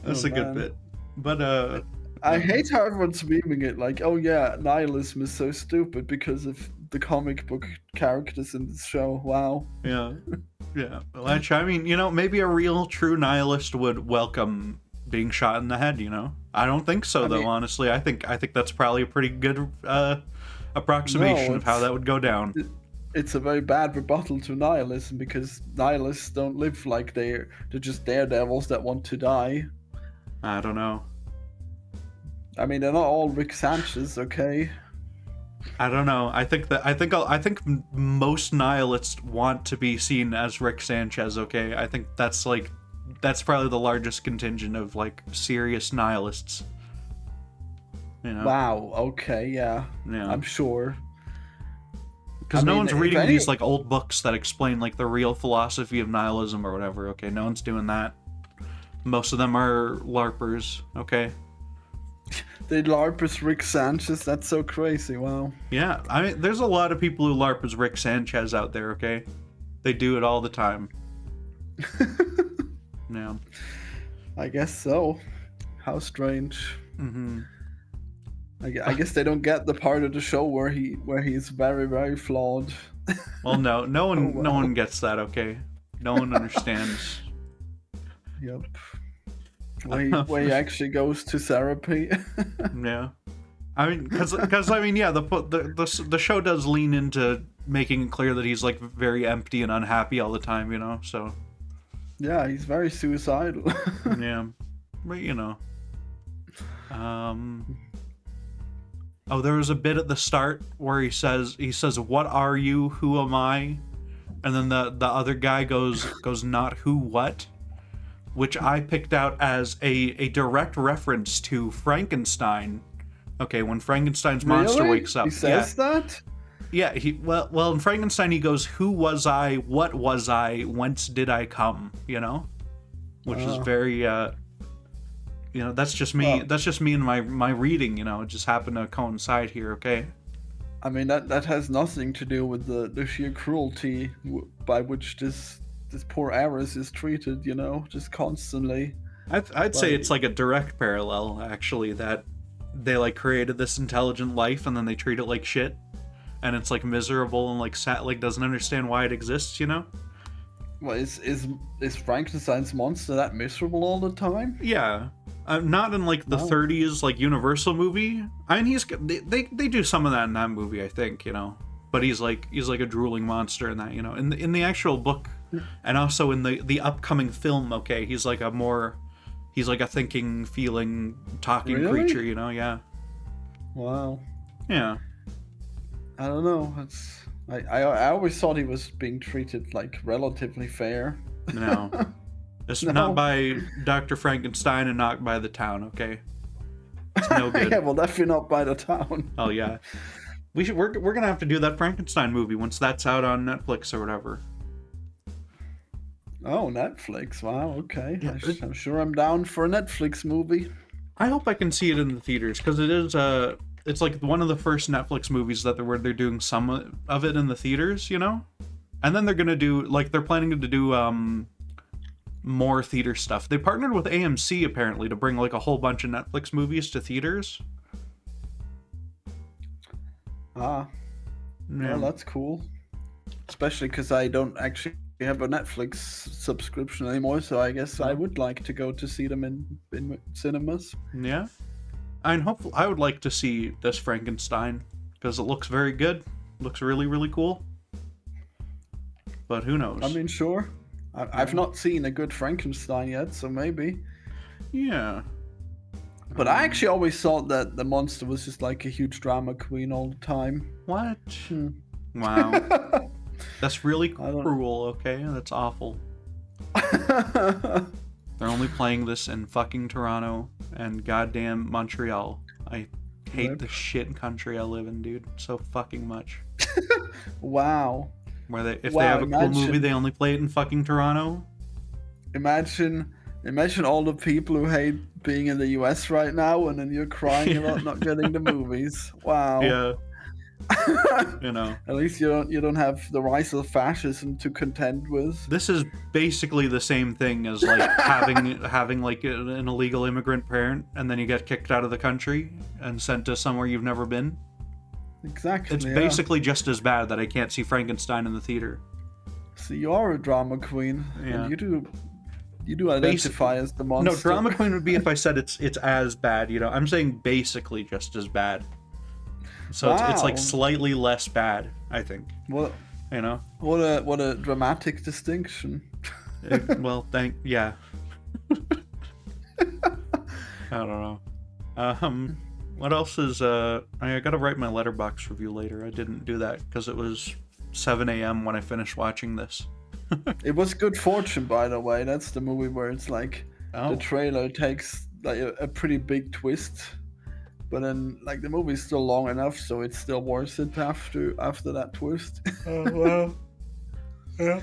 That's a good bit. But I hate how everyone's memeing it like, oh yeah, nihilism is so stupid because of the comic book characters in this show. Wow. Yeah. Yeah. Which, I mean, you know, maybe a real true nihilist would welcome being shot in the head, you know? I don't think so, though, honestly. I think that's probably a pretty good approximation of how that would go down. It's a very bad rebuttal to nihilism, because nihilists don't live like they're just daredevils that want to die. I don't know. I mean, they're not all Rick Sanchez, okay? I don't know. I think most nihilists want to be seen as Rick Sanchez, okay? I think that's probably the largest contingent of like serious nihilists. You know? Wow, okay, yeah. I'm sure. Because no one's reading these like old books that explain like the real philosophy of nihilism or whatever, okay? No one's doing that. Most of them are LARPers, okay? They LARP as Rick Sanchez? That's so crazy, wow. Yeah, I mean, there's a lot of people who LARP as Rick Sanchez out there, okay? They do it all the time. Yeah. I guess so. How strange. Mm-hmm. I guess they don't get the part of the show where he's very, very flawed. Well, no one gets that, okay? No one understands. Yep. Where he actually goes to therapy. Yeah, I mean, because I mean, yeah, the show does lean into making it clear that he's like very empty and unhappy all the time, you know. So yeah, he's very suicidal. Yeah, but you know, oh, there was a bit at the start where he says, "What are you? Who am I?" And then the other guy goes, "Not who, what?" Which I picked out as a direct reference to Frankenstein. Okay, when Frankenstein's monster wakes up. He says that? Yeah, well in Frankenstein he goes, "Who was I? What was I? Whence did I come?" You know? Which is very you know, that's just me. Well, that's just me and my reading, you know. It just happened to coincide here, okay? I mean, that has nothing to do with the sheer cruelty by which this poor Ares is treated, you know, just constantly. I'd say it's like a direct parallel, actually, that they like created this intelligent life and then they treat it like shit, and it's like miserable and like sad, like doesn't understand why it exists, you know. Well, is Frankenstein's monster that miserable all the time? Yeah, not in like the 30s like Universal movie. I mean, they do some of that in that movie, I think, you know. But he's like a drooling monster in that, you know. In the actual book, and also in the upcoming film, okay, he's like a thinking, feeling, talking creature, you know. Yeah. Wow. Yeah. I don't know. I always thought he was being treated like relatively fair. No. It's not by Dr. Frankenstein and not by the town, okay? It's no good. Yeah, well, definitely not by the town. Oh yeah. We're gonna have to do that Frankenstein movie once that's out on Netflix or whatever. Oh, Netflix. Wow. Okay. Yeah, I'm sure I'm down for a Netflix movie. I hope I can see it in the theaters because it is it's like one of the first Netflix movies that they're doing some of it in the theaters, you know, and then they're gonna do like they're planning to do more theater stuff. They partnered with AMC apparently to bring like a whole bunch of Netflix movies to theaters. Ah, Yeah. well, that's cool. Especially because I don't actually have a Netflix subscription anymore, so I guess I would like to go to see them in cinemas. Yeah. And hopefully, I would like to see this Frankenstein because it looks very good. Looks really, really cool. But who knows? I mean, sure. I've not seen a good Frankenstein yet, so maybe. Yeah. But I actually always thought that the monster was just like a huge drama queen all the time. What? Wow. That's really cruel, okay? That's awful. They're only playing this in fucking Toronto and goddamn Montreal. I hate the shit country I live in, dude, so fucking much. Wow. Where if they have a cool movie, they only play it in fucking Toronto. Imagine all the people who hate being in the US right now, and then you're crying about not getting the movies. Wow. Yeah. You know. At least you don't have the rise of fascism to contend with. This is basically the same thing as like having like an illegal immigrant parent, and then you get kicked out of the country and sent to somewhere you've never been. Exactly. It's basically just as bad that I can't see Frankenstein in the theater. So you are a drama queen. Yeah. And you do identify as the monster. No, drama queen would be if I said it's as bad, you know. I'm saying basically just as bad. So it's like slightly less bad, I think. Well, you know. What a dramatic distinction. Yeah. I don't know. What else is I gotta write my letterbox review later. I didn't do that because it was 7 a.m. when I finished watching this. It was Good Fortune, by the way. That's the movie where it's like the trailer takes like a pretty big twist, but then like the movie's still long enough, so it's still worth it after that twist. Oh well. Yeah.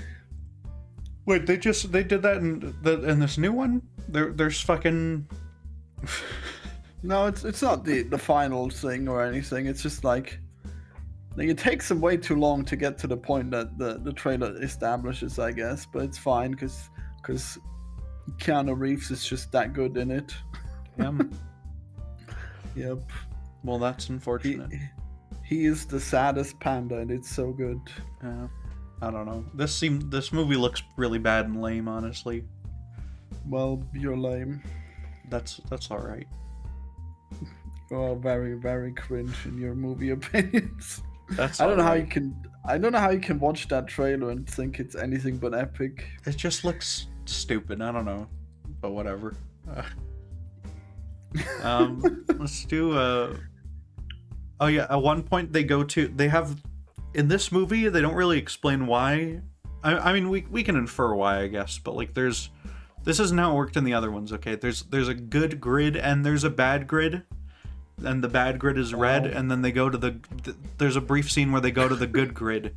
Wait, they did that in this new one? There's fucking. No, it's not the final thing or anything. It's just like it takes them way too long to get to the point that the trailer establishes, I guess. But it's fine because Keanu Reeves is just that good in it. Damn. Yep. Well, that's unfortunate. He is the saddest panda, and it's so good. Yeah. I don't know. This movie looks really bad and lame, honestly. Well, you're lame. That's all right. You're very, very cringe in your movie opinions. That's I don't know how you can watch that trailer and think it's anything but epic. It just looks stupid. I don't know, but whatever. Let's do. Oh yeah, at one point they have in this movie they don't really explain why. I mean we can infer why, I guess, but like this isn't how it worked in the other ones. Okay, there's a good grid and there's a bad grid. And the bad grid is red, and then they go to there's a brief scene where they go to the good grid,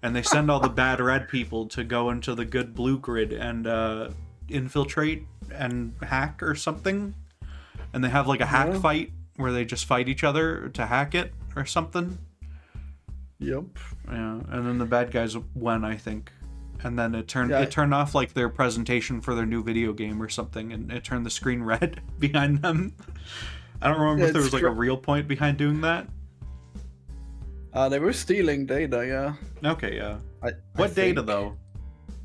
and they send all the bad red people to go into the good blue grid and infiltrate and hack or something. And they have like a hack fight where they just fight each other to hack it or something. Yep. Yeah, and then the bad guys won, I think. And then it turned off like their presentation for their new video game or something, and it turned the screen red behind them. I don't remember if there was like a real point behind doing that. They were stealing data, yeah. Okay, yeah. What data though?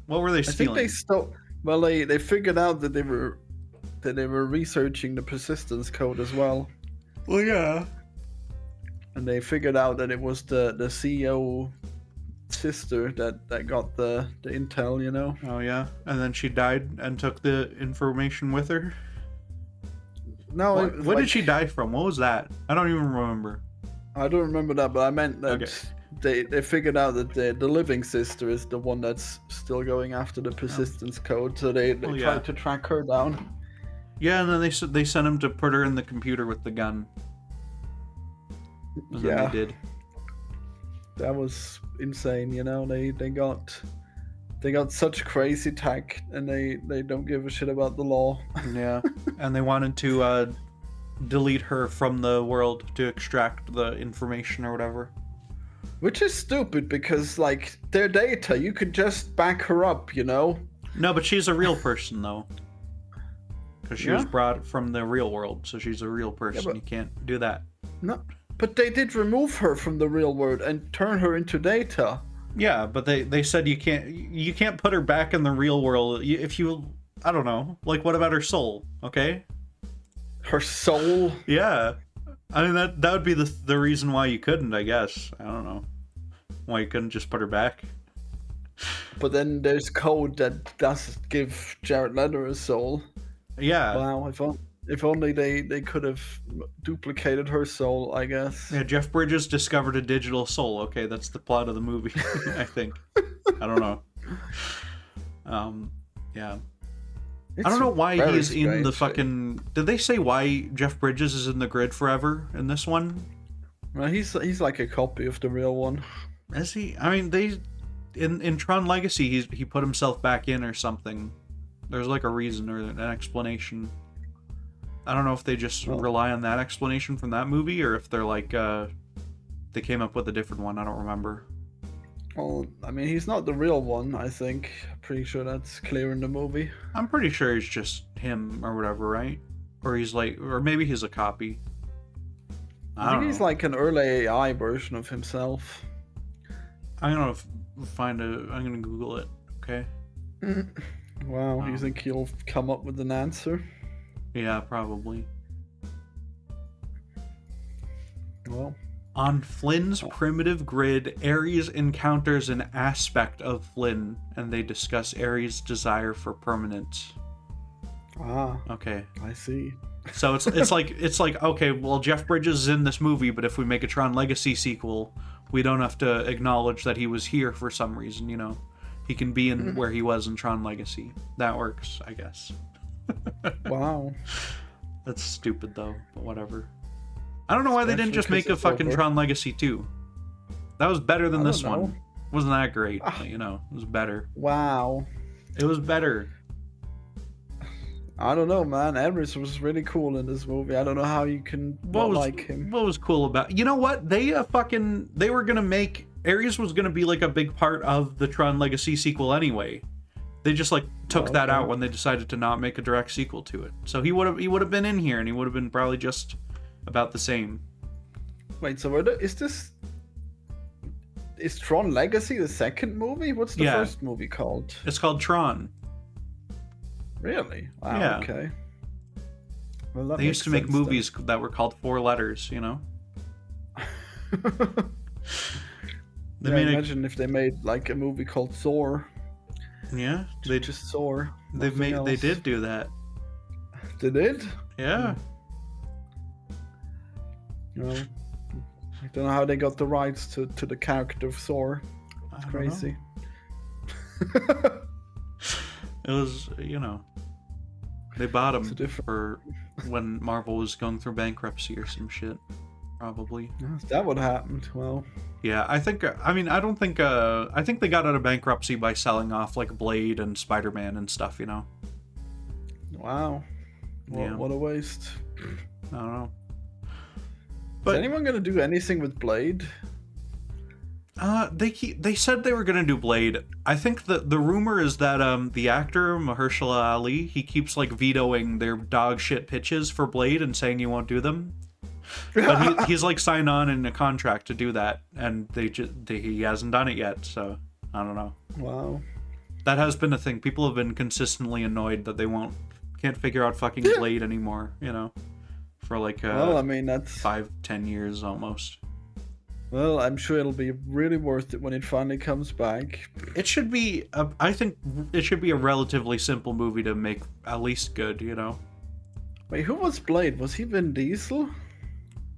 What were they stealing? I think they figured out that they were researching the persistence code as well. Well, yeah. And they figured out that it was the CEO sister that got the intel, you know. Oh yeah, and then she died and took the information with her. No, what did she die from? What was that? I don't even remember. I don't remember that, but I meant that they figured out that the living sister is the one that's still going after the persistence code, so they tried to track her down. Yeah, and then they sent him to put her in the computer with the gun. And then they did. That was insane, you know. They got They got such crazy tech, and they don't give a shit about the law. Yeah, and they wanted to delete her from the world to extract the information or whatever. Which is stupid because, like, their data, you could just back her up, you know? No, but she's a real person, though. Because she was Yeah? brought from the real world, so she's a real person. but- You can't do that. No. But they did remove her from the real world and turn her into data. Yeah, but they said you can't put her back in the real world if you, I don't know, like, what about her soul? Okay. Her soul. Yeah, I mean that would be the reason why you couldn't, I guess. I don't know why you couldn't just put her back. But then there's code that does give Jared Leto a soul. Yeah. Wow, if only they could have duplicated her soul, I guess. Yeah, Jeff Bridges discovered a digital soul. Okay, that's the plot of the movie, I think. I don't know. Yeah. I don't know why he's in the fucking... Did they say why Jeff Bridges is in the grid forever in this one? Well, he's like a copy of the real one. Is he? I mean, they... In Tron Legacy, he put himself back in or something. There's like a reason or an explanation. I don't know if they just rely on that explanation from that movie, or if they're like, they came up with a different one. I don't remember. Well, I mean, he's not the real one, I think. Pretty sure that's clear in the movie. I'm pretty sure he's just him or whatever, right? Or he's like, or maybe he's a copy. I think he's like an early AI version of himself. I'm gonna I'm gonna Google it, okay? Wow, you think he'll come up with an answer? Yeah, probably. Well, on Flynn's primitive grid, Ares encounters an aspect of Flynn, and they discuss Ares' desire for permanence. Ah, okay, I see. So it's like okay, well, Jeff Bridges is in this movie, but if we make a Tron Legacy sequel, we don't have to acknowledge that he was here for some reason. You know, he can be in where he was in Tron Legacy. That works, I guess. Wow. That's stupid though, but whatever. I don't know why they didn't just make a fucking Tron Legacy 2. That was better than this one. Wasn't that great, but, you know, it was better. Wow. It was better. I don't know, man. Ares was really cool in this movie. I don't know how you can like him. What was cool about... You know what? They were gonna make... Ares was gonna be like a big part of the Tron Legacy sequel anyway. They just like took that out when they decided to not make a direct sequel to it. So he would have been in here, and he would have been probably just about the same. Wait, so is Tron Legacy the second movie? What's the first movie called? It's called Tron. Really? Wow. Yeah. Okay. Well, they used to make movies that were called 4 letters, you know. Imagine if they made like a movie called Thor. Yeah, they just Thor. They did do that. They did? Yeah. Well, I don't know how they got the rights to the character of Thor. It's crazy. It was, you know, they bought him for when Marvel was going through bankruptcy or some shit. Probably. Is that what happened? Well. Yeah, I think they got out of bankruptcy by selling off like Blade and Spider-Man and stuff, you know. Wow. What a waste. I don't know. But is anyone gonna do anything with Blade? They said they were gonna do Blade. I think the rumor is that the actor Mahershala Ali, he keeps like vetoing their dog shit pitches for Blade and saying he won't do them. But he's like signed on in a contract to do that, and he hasn't done it yet. So I don't know. Wow. That has been a thing. People have been consistently annoyed that they can't figure out fucking Blade anymore. You know, for like well, I mean that's 5-10 years almost. Well, I'm sure it'll be really worth it when it finally comes back. It should be. I think it should be a relatively simple movie to make at least good. You know. Wait, who was Blade? Was he Vin Diesel?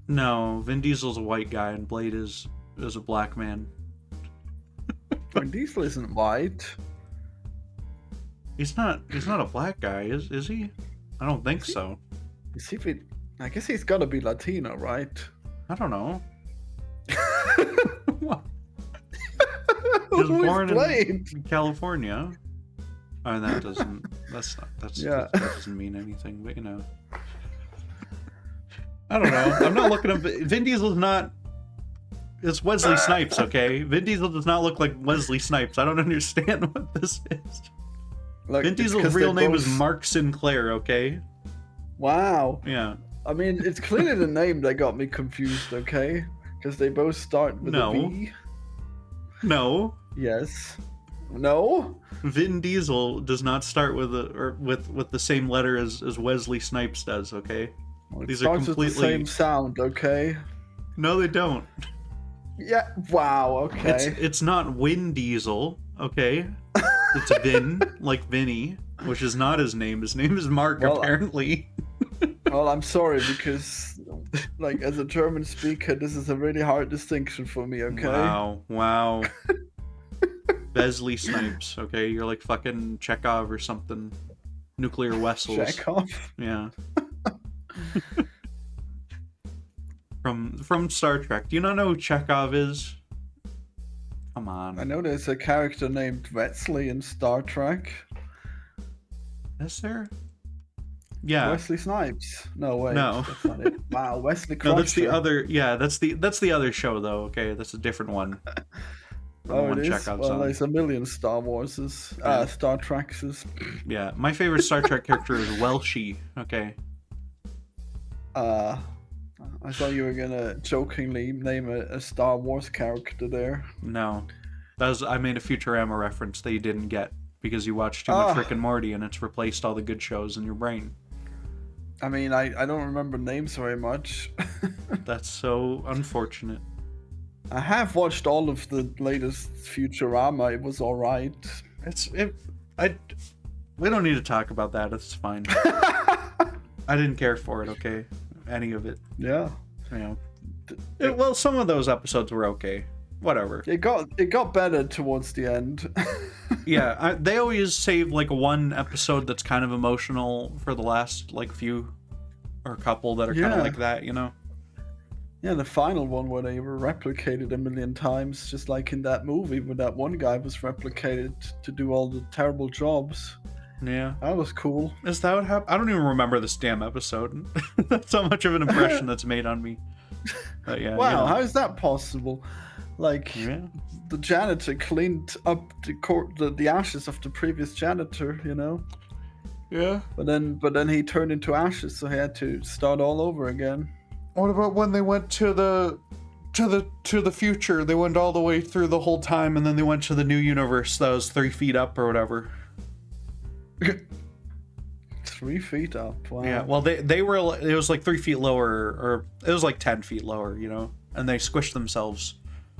No, Vin Diesel's a white guy and Blade is a black man. Vin Diesel isn't white. He's not a black guy, is he? I don't think so. Is he? I guess he's gotta be Latino, right? I don't know. He was Who is born Blade? in California. Oh, that doesn't. Yeah. That doesn't mean anything. But you know, I don't know. I'm not looking up. Vin Diesel's not. It's Wesley Snipes, okay? Vin Diesel does not look like Wesley Snipes. I don't understand what this is. Like, Vin Diesel's real name is Mark Sinclair, okay? Wow. Yeah. I mean, it's clearly the name that got me confused, okay? Because they both start with a V. No. Yes. No? Vin Diesel does not start with the same letter as Wesley Snipes does, okay? Well, These are completely with the same sound, okay? No, they don't. Yeah. Wow. Okay. It's not Win Diesel, okay? It's Vin, like Vinny, which is not his name. His name is Mark, apparently. Well, I'm sorry because, like, as a German speaker, this is a really hard distinction for me. Okay. Wow. Wesley Snipes, okay? You're like fucking Chekhov or something. Nuclear vessels. Chekhov? Yeah. From Star Trek. Do you not know who Chekhov is? Come on. I know there's a character named Wesley in Star Trek. Is there? Yeah. Wesley Snipes. No, wait. No. That's not it. Wow, Wesley Crusher. No, that's the other. Yeah, that's the other show though. Okay, that's a different one. Oh, it is? Well, there's a million Star Warses. Star Trekses. Yeah, my favorite Star Trek character is Welshie. Okay. I thought you were gonna jokingly name a Star Wars character there. No, I made a Futurama reference that you didn't get because you watched too much Rick and Morty and it's replaced all the good shows in your brain. I mean, I don't remember names very much. That's so unfortunate. I have watched all of the latest Futurama. It was all right. We don't need to talk about that. It's fine. I didn't care for it. Okay, any of it. Yeah. You know. Well, some of those episodes were okay. Whatever. It got better towards the end. Yeah, they always save like one episode that's kind of emotional for the last like few or couple that are kind of like that, you know. Yeah, the final one where they were replicated a million times, just like in that movie where that one guy was replicated to do all the terrible jobs. Yeah. That was cool. Is that what happened? I don't even remember this damn episode. That's so much of an impression that's made on me. But yeah. Wow, you know. how is that possible? Like, the janitor cleaned up the ashes of the previous janitor, you know? Yeah. But then he turned into ashes, so he had to start all over again. What about when they went to the future? They went all the way through the whole time, and then they went to the new universe that was 3 feet up or whatever. 3 feet up. Wow. Yeah. Well, they were. It was like 3 feet lower, or it was like 10 feet lower, you know. And they squished themselves,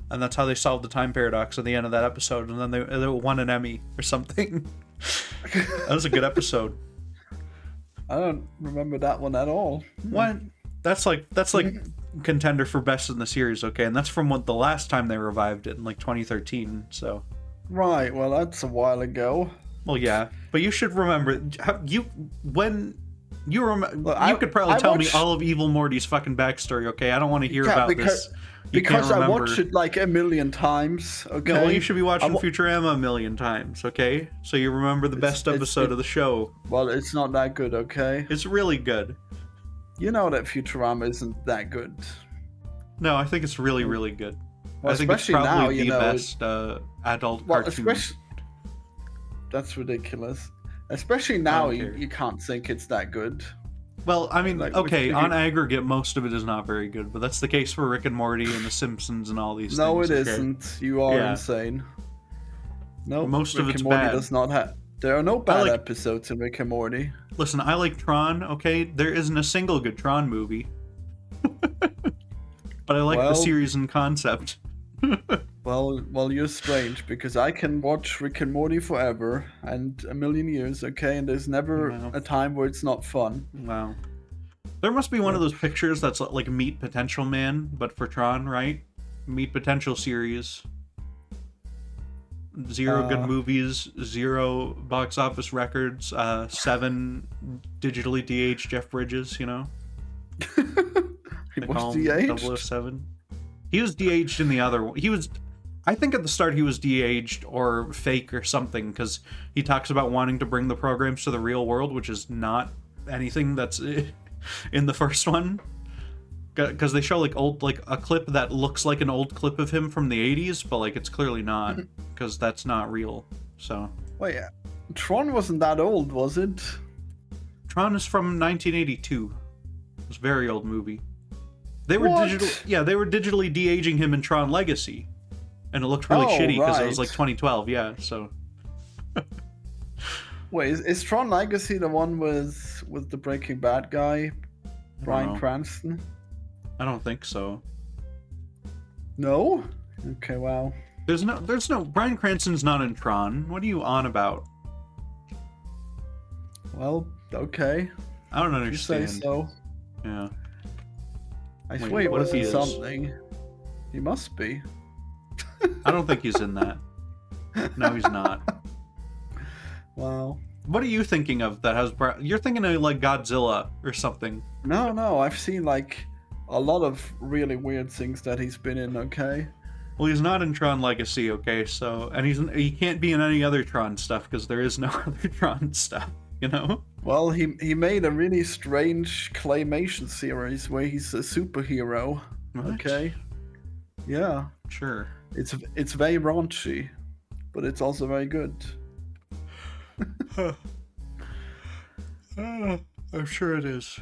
and that's how they solved the time paradox at the end of that episode. And then they won an Emmy or something. That was a good episode. I don't remember that one at all. What? That's like contender for best in the series, okay? And that's from the last time they revived it in like 2013. So. Right. Well, that's a while ago. Well, yeah, but you should remember you could probably tell me all of Evil Morty's fucking backstory, okay? I don't want to hear about this. Because I watched it like a million times, okay? No, well, you should be watching Futurama a million times, okay? So you remember the best episode of the show. Well, it's not that good, okay? It's really good. You know that Futurama isn't that good. No, I think it's really, really good. Well, I think it's probably the best adult cartoon. That's ridiculous. Especially now, you can't think it's that good. Well, I mean, okay, on aggregate, most of it is not very good, but that's the case for Rick and Morty and The Simpsons and all these things. No, it isn't. You are insane. No, most of Rick it's and Morty bad. Does not have. There are no bad episodes in Rick and Morty. Listen, I like Tron, okay? There isn't a single good Tron movie. But I like the series and concept. Well, you're strange because I can watch Rick and Morty forever and a million years, okay? And there's never a time where it's not fun. Wow. There must be one of those pictures that's like Meet Potential Man, but for Tron, right? Meet Potential series. 0 good movies, 0 box office records, 7 digitally de-aged Jeff Bridges, you know? He was de-aged? 007. He was de-aged in the other one. I think at the start he was de-aged or fake or something, because he talks about wanting to bring the programs to the real world, which is not anything that's in the first one. Because they show like a clip that looks like an old clip of him from the 80s, but like it's clearly not, because that's not real. So Wait, Tron wasn't that old, was it? Tron is from 1982. It's a very old movie. They were What? they were digitally de-aging him in Tron Legacy, and it looked really shitty because it was like right. 2012. Yeah, so Wait, is Tron Legacy the one with the Breaking Bad guy, Bryan know. Cranston? I don't think so. No. Okay, wow. There's no Bryan Cranston's not in Tron. What are you on about? Well, okay. I don't If you say understand. so. Yeah. I Wait, swear, what if was he in is? something? He must be. I don't think he's in that. No, he's not. Wow. What are you thinking of that has... You're thinking of like Godzilla or something. No, I've seen like a lot of really weird things that he's been in, okay? Well, he's not in Tron Legacy, okay? So, and he can't be in any other Tron stuff because there is no other Tron stuff, you know? Well, he made a really strange claymation series where he's a superhero, What? okay? Yeah. Sure. It's very raunchy, but it's also very good. I'm sure it is.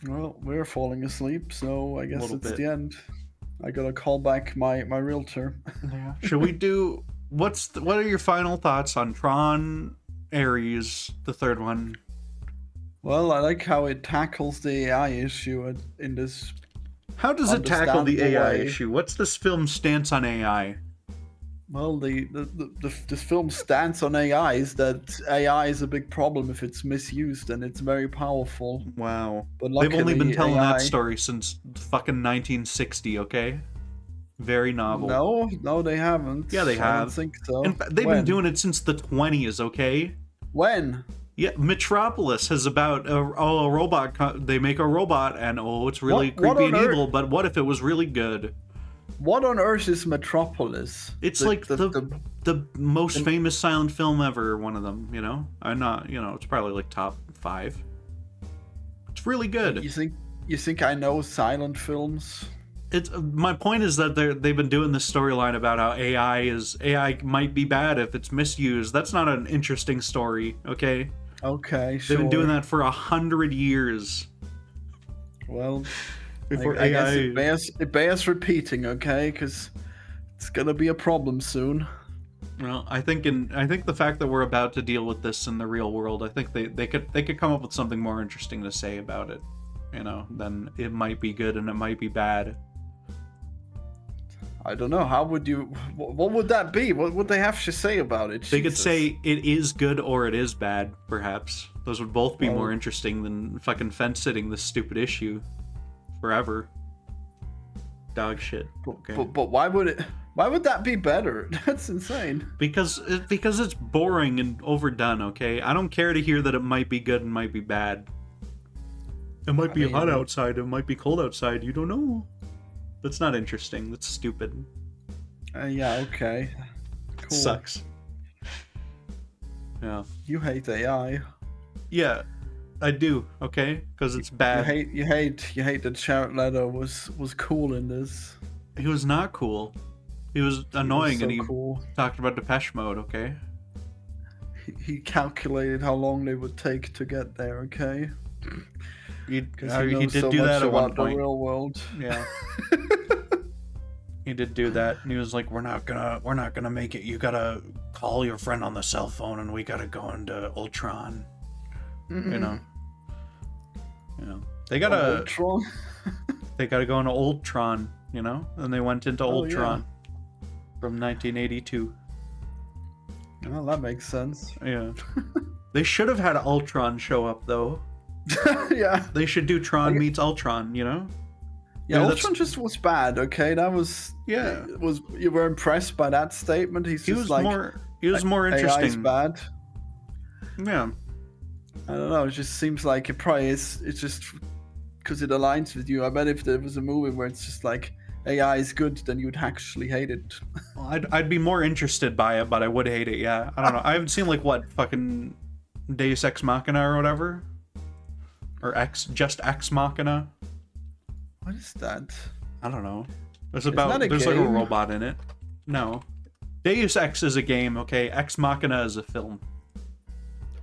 Well, we're falling asleep, so I guess Little it's bit. the end. I gotta call back my realtor. Yeah. Should we do... What are your final thoughts on Tron Ares, the third one? Well, I like how it tackles the AI issue in this. How does it tackle the AI Understandable way. issue? What's this film's stance on AI? Well, this film's stance on AI is that AI is a big problem if it's misused, and it's very powerful. Wow. But They've only been luckily, telling AI that story since fucking 1960, okay? Very novel. No, they haven't. Yeah, they I don't have. think so. And they've When? been doing it since the 20s, okay? When? Yeah, Metropolis has about a robot. They make a robot, and it's really What creepy and on evil. But what if it was really good? What on earth is Metropolis? It's like the most famous silent film ever. One of them, you know. I'm not, you know, it's probably like top 5. It's really good. You think I know silent films? It's my point is that they've been doing this storyline about how AI might be bad if it's misused. That's not an interesting story, okay? Okay, They've sure. been doing that for 100 years. Well, Before I guess AI, it bears repeating, okay? Because it's gonna be a problem soon. well, I think the fact that we're about to deal with this in the real world, I think they could come up with something more interesting to say about it. You know, then it might be good and it might be bad. I don't know. How would you? What would that be? What would they have to say about it? They could Jesus. say it is good or it is bad, perhaps. Those would both be Well- more interesting than fucking fence-sitting this stupid issue forever. Dog shit. Okay. But why would it? Why would that be better? That's insane. Because it's boring and overdone, okay? I don't care to hear that it might be good and might be bad. It might be hot outside, it might be cold outside, you don't know. That's not interesting, that's stupid. Yeah. Okay. Cool. Sucks. Yeah. You hate AI. Yeah, I do, okay? Because it's bad. You hate that Jared Leto was cool in this. He was not cool. He was annoying so and he cool. talked about Depeche Mode, okay? He calculated how long they would take to get there. Okay. He Knows did so do much that at one about the point. real world. Yeah. He did do that, and he was like, "We're not gonna make it. You gotta call your friend on the cell phone, and we gotta go into Ultron." You know. They gotta Old Tron. they gotta go into Old Tron, you know, and they went into Old yeah. Tron from 1982. Well, that makes sense. Yeah. They should have had Ultron show up though. Yeah. They should do Tron meets Ultron, you know? Yeah, Yeah, Ultron just was bad. Okay, that was. Yeah. You were impressed by that statement? He was like, more AI's interesting. bad. Yeah. I don't know. It just seems like it probably is. It's just because it aligns with you. I bet if there was a movie where it's just like AI is good, then you'd actually hate it. Well, I'd be more interested by it, but I would hate it. Yeah, I don't know. I haven't seen like what fucking Deus Ex Machina or whatever, or just Ex Machina. What is that? I don't know. There's that a like a game? robot in it. No, Deus Ex is a game. Okay, Ex Machina is a film.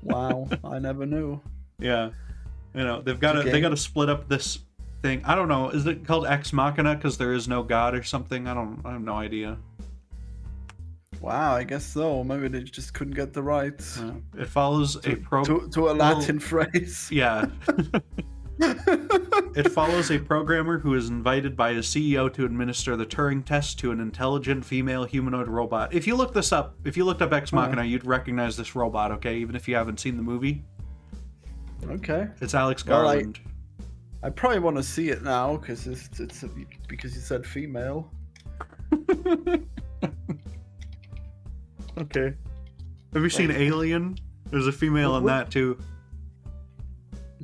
Wow, I never knew. Yeah, they got to split up this thing. I don't know. Is it called Ex Machina because there is no god or something? I have no idea. Wow, I guess so. Maybe they just couldn't get the rights. It follows to a Latin phrase. Yeah. It follows a programmer who is invited by his CEO to administer the Turing test to an intelligent female humanoid robot. If you look this up, if you looked up Ex Machina, you'd recognize this robot, okay? Even if you haven't seen the movie. Okay. It's Alex Garland. I probably want to see it now because because you said female. Okay. Have you seen Alien? There's a female in that too.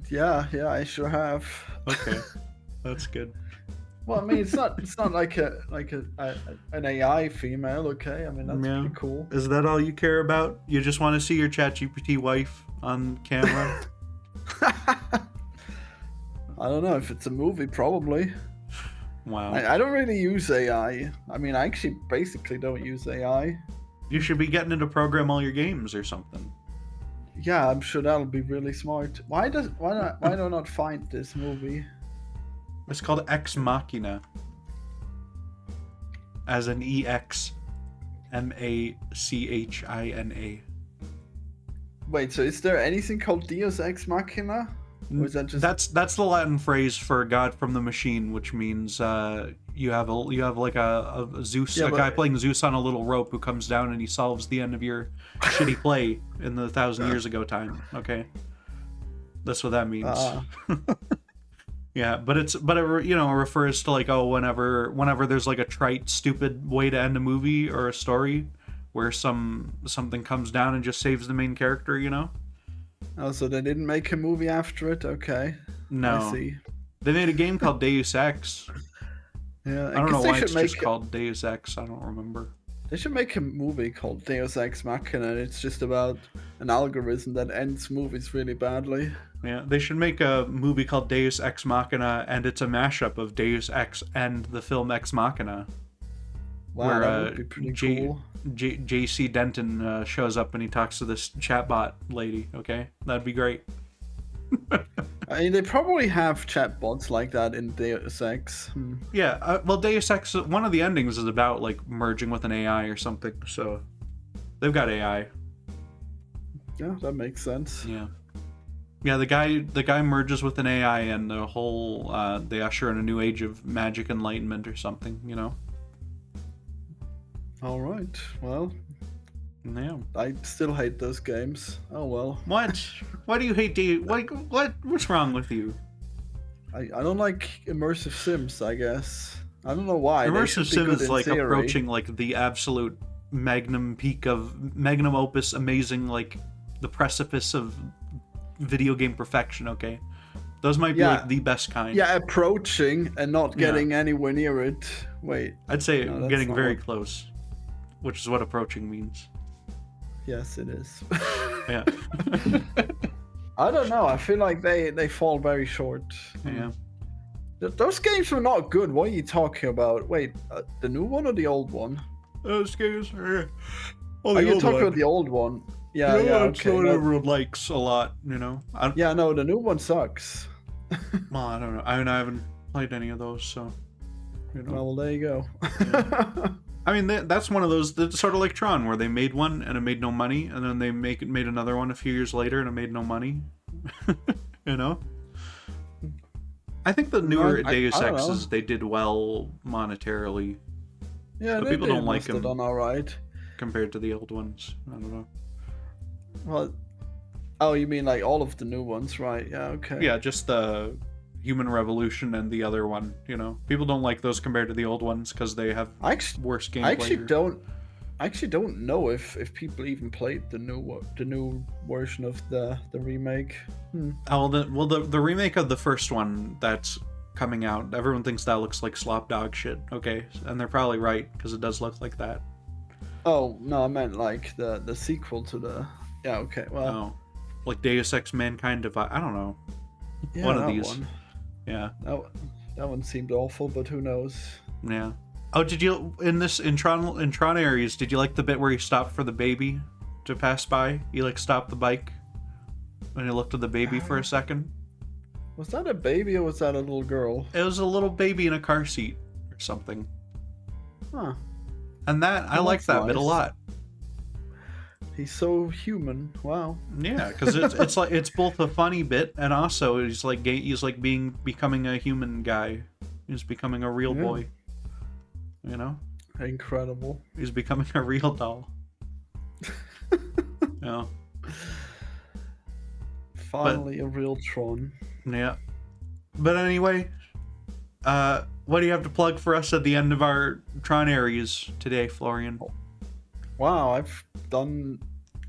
Yeah, I sure have. Okay, that's good. Well, I mean, it's not like an AI female, okay? I mean, that's pretty cool. Is that all you care about? You just want to see your ChatGPT wife on camera? I don't know if it's a movie, probably. Wow. I don't really use AI. I mean, I actually basically don't use AI. You should be getting it to program all your games or something. Yeah, I'm sure that'll be really smart. Why do I not find this movie? It's called Ex Machina. As an EXMACHINA. Wait, so is there anything called Deus Ex Machina? Or is that just... That's the Latin phrase for God from the machine, which means you have like a Zeus, a guy playing Zeus on a little rope who comes down and he solves the end of your shitty play in the 1,000 years ago time. Okay, that's what that means. Yeah, but it refers to like, oh, whenever there's like a trite, stupid way to end a movie or a story where something comes down and just saves the main character, Oh, so they didn't make a movie after it? Okay. No. I see. They made a game called Deus Ex. Yeah, I don't know why it's just called Deus Ex. I don't remember. They should make a movie called Deus Ex Machina. It's just about an algorithm that ends movies really badly. Yeah, they should make a movie called Deus Ex Machina, and it's a mashup of Deus Ex and the film Ex Machina. Wow, where that would be pretty cool. JC Denton shows up and he talks to this chatbot lady. Okay, that'd be great. I mean, they probably have chatbots like that in Deus Ex. Yeah, well, Deus Ex, one of the endings is about like merging with an AI or something. So they've got AI. Yeah, that makes sense. Yeah, the guy merges with an AI, and the whole they usher in a new age of magic enlightenment or something. All right. Well, yeah. I still hate those games. Oh well. What? Why do you hate what's wrong with you? I don't like immersive sims, I guess. I don't know why. Immersive sim is like approaching like the absolute magnum opus, amazing, like the precipice of video game perfection, okay? Those might be like the best kind. Yeah, approaching and not getting anywhere near it. Wait. I'd say getting very close, which is what approaching means. Yes, it is. Yeah. I don't know. I feel like they fall very short. Yeah. Those games were not good. What are you talking about? Wait, the new one or the old one? Those games are... Are you talking about the old one? Yeah, okay. What everyone likes a lot, Yeah, no, the new one sucks. Well, I don't know. I haven't played any of those, so... Well, there you go. Yeah. I mean, that's one of those, that's sort of like Tron, where they made one and it made no money, and then they made another one a few years later and it made no money. I think the newer Deus Exes, they did well monetarily. Yeah, but people don't like them. Done all right compared to the old ones. I don't know. Well, oh, you mean like all of the new ones, right? Yeah, okay. Yeah, just the Human Revolution and the other one. People don't like those compared to the old ones because they have worse gameplay. I actually don't know if people even played the new version of the remake. Oh, the remake of the first one, that's coming out. Everyone thinks that looks like slop dog shit. Okay, and they're probably right because it does look like that. Oh no, I meant like the sequel to the. Yeah. Okay. Well. Oh, like Deus Ex Mankind Divide. I don't know. Yeah, One of that these. One. Yeah. That one seemed awful, but who knows? Yeah. Oh, did you in Tron Ares? Did you like the bit where he stopped for the baby to pass by? He like stopped the bike and he looked at the baby for a second. Was that a baby or was that a little girl? It was a little baby in a car seat or something. Huh. And I like that bit a lot. He's so human. Wow. Yeah, because it's like it's both a funny bit and also he's like becoming a human guy. He's becoming a real boy. You know? Incredible. He's becoming a real doll. Yeah. Finally, a real Tron. Yeah. But anyway, what do you have to plug for us at the end of our Tron Ares today, Florian? Wow, I've done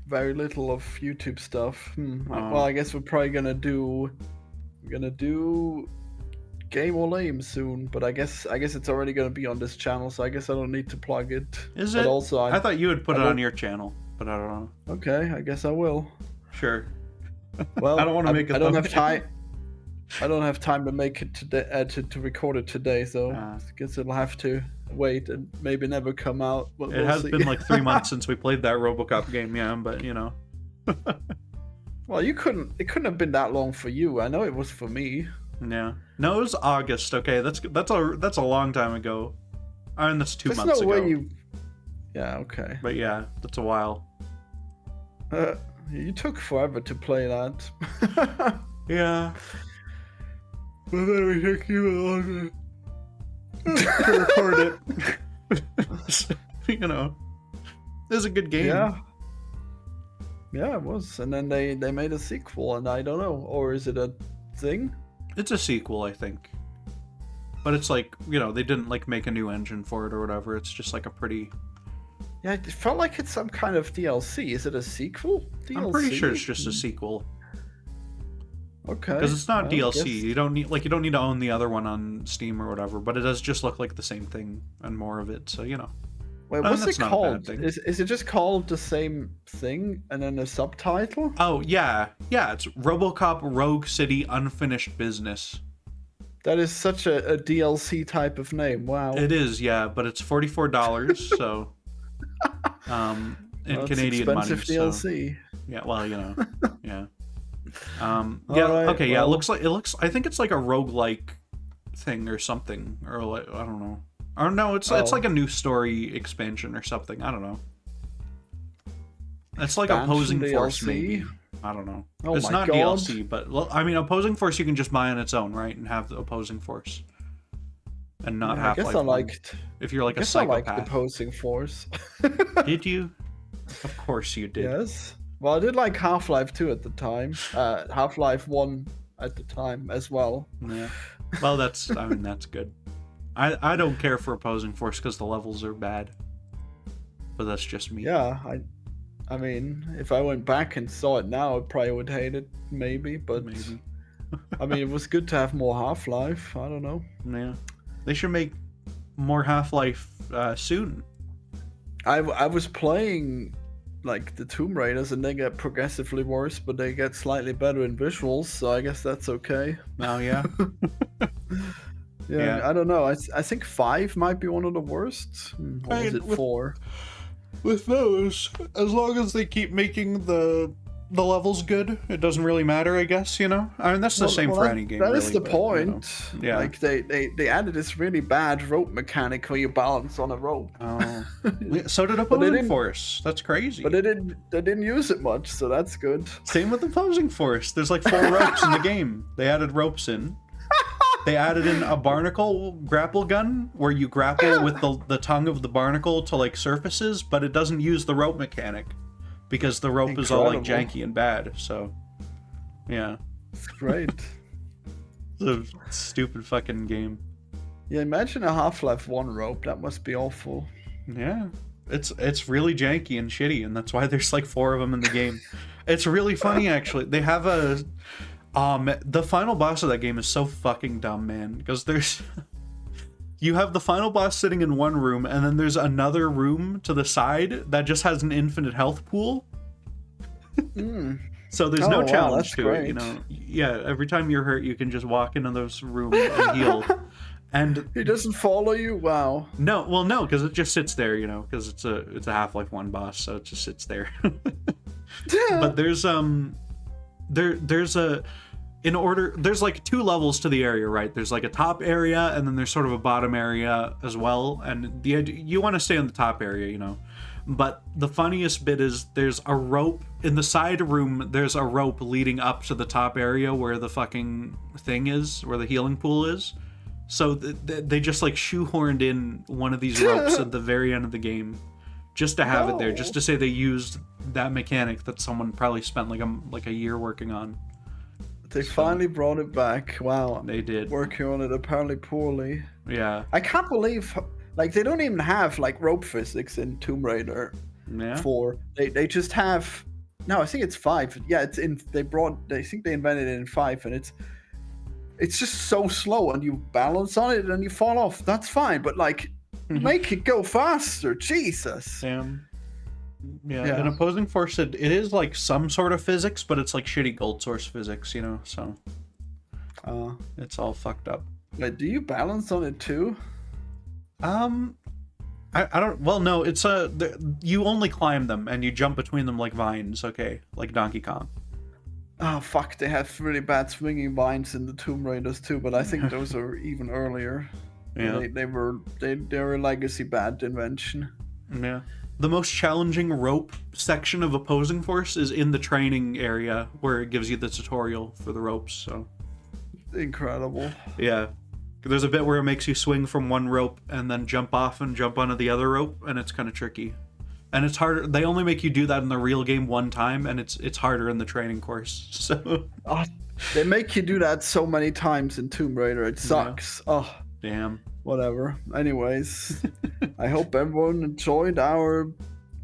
very little of YouTube stuff. Well, I guess we're probably gonna do Game or Lame soon, but I guess it's already gonna be on this channel, so I guess I don't need to plug it. Is but it? Also, I thought you would put it on your channel, but I don't know. Okay, I guess I will. Sure. Well, I don't want to make it. I don't have time. I don't have time to make it today to record it today, so I guess it'll have to wait and maybe never come out. But it has been like 3 months since we played that RoboCop game, yeah, but you know. Well, it couldn't have been that long for you. I know it was for me. Yeah. No, it was August. Okay, that's a long time ago. And that's 2 months ago. There's no way you. Yeah. Okay. But yeah, that's a while. You took forever to play that. Yeah. But then we took you longer to record it. You know, it was a good game. Yeah, it was. And then they made a sequel, and I don't know, or is it a thing? It's a sequel, I think. But it's like, you know, they didn't like make a new engine for it or whatever. It's just like a pretty. Yeah, it felt like it's some kind of DLC. Is it a sequel? DLC? I'm pretty sure it's just a sequel. Okay. Because it's not DLC. You don't need to own the other one on Steam or whatever. But it does just look like the same thing and more of it. So you know. Wait, what's it called? Is it just called the same thing and then a subtitle? Oh yeah. It's RoboCop Rogue City Unfinished Business. That is such a DLC type of name. Wow. It is, yeah, but it's $44. So. In Canadian money. Expensive DLC. So, yeah, well, you know, yeah. Right, okay, yeah. It looks. I think it's like a roguelike thing or something, or like I don't know. Or no, it's like a new story expansion or something. I don't know. It's like Opposing Force, maybe. I don't know. Oh it's my not God. DLC, but I mean, Opposing Force you can just buy on its own, right, and have the Opposing Force, and not Half-Life. I guess I liked. If you're like a I psychopath. liked Opposing Force. Did you? Of course you did. Yes. Well, I did like Half-Life 2 at the time. Half-Life 1 at the time as well. Yeah. Well, that's good. I don't care for Opposing Force because the levels are bad. But that's just me. Yeah, I mean, if I went back and saw it now, I probably would hate it, maybe. But maybe. I mean, it was good to have more Half-Life. I don't know. Yeah. They should make more Half-Life soon. I was playing like the Tomb Raiders and they get progressively worse, but they get slightly better in visuals, so I guess that's okay. Oh yeah. Yeah, I don't know. I think 5 might be one of the worst. Or was it 4? With those, as long as they keep making the levels good, it doesn't really matter, I guess, you know? I mean, that's the same for any game. That is really, the point. You know? Yeah. Like, they added this really bad rope mechanic where you balance on a rope. Oh. So did Opposing Force. That's crazy. But they didn't use it much, so that's good. Same with Opposing Force. There's like 4 ropes in the game. They added ropes in. They added in a barnacle grapple gun where you grapple with the tongue of the barnacle to like surfaces, but it doesn't use the rope mechanic because the rope is all like janky and bad. So, yeah. It's great. It's a stupid fucking game. Yeah, imagine a Half-Life 1 rope. That must be awful. Yeah. It's really janky and shitty, and that's why there's like 4 of them in the game. It's really funny, actually. They have The final boss of that game is so fucking dumb, man. Because there's... You have the final boss sitting in one room, and then there's another room to the side that just has an infinite health pool. So there's no challenge to it, you know. Yeah, every time you're hurt, you can just walk into those rooms and heal. And he doesn't follow you? Wow. No, well, no, because it just sits there, you know, because it's a Half-Life 1 boss, so it just sits there. But there's there's like 2 levels to the area, right? There's like a top area, and then there's sort of a bottom area as well. And you want to stay in the top area, you know. But the funniest bit is there's a rope in the side room. There's a rope leading up to the top area where the fucking thing is, where the healing pool is. So they just like shoehorned in one of these ropes at the very end of the game, just to have it there, just to say they used that mechanic that someone probably spent like a year working on. They finally brought it back. Wow. They did. Working on it apparently poorly. Yeah. I can't believe, like, they don't even have like rope physics in Tomb Raider 4. They just have, no, I think it's 5. Yeah, it's in, I think they invented it in 5, and it's just so slow, and you balance on it and you fall off. That's fine, but like, make it go faster. Jesus. Damn. Yeah, in Opposing Force, it is like some sort of physics, but it's like shitty gold source physics, you know, so it's all fucked up. Wait, do you balance on it too? I don't, well, no, it's you only climb them and you jump between them like vines, okay, like Donkey Kong. Oh, fuck, they have really bad swinging vines in the Tomb Raiders too, but I think those are even earlier. Yeah. They're a legacy bad invention. Yeah. The most challenging rope section of Opposing Force is in the training area where it gives you the tutorial for the ropes, so. Incredible. Yeah. There's a bit where it makes you swing from one rope and then jump off and jump onto the other rope, and it's kind of tricky. And it's harder. They only make you do that in the real game one time, and it's harder in the training course, so. Oh, they make you do that so many times in Tomb Raider. It sucks. Yeah. Oh. Damn. Whatever. Anyways, I hope everyone enjoyed our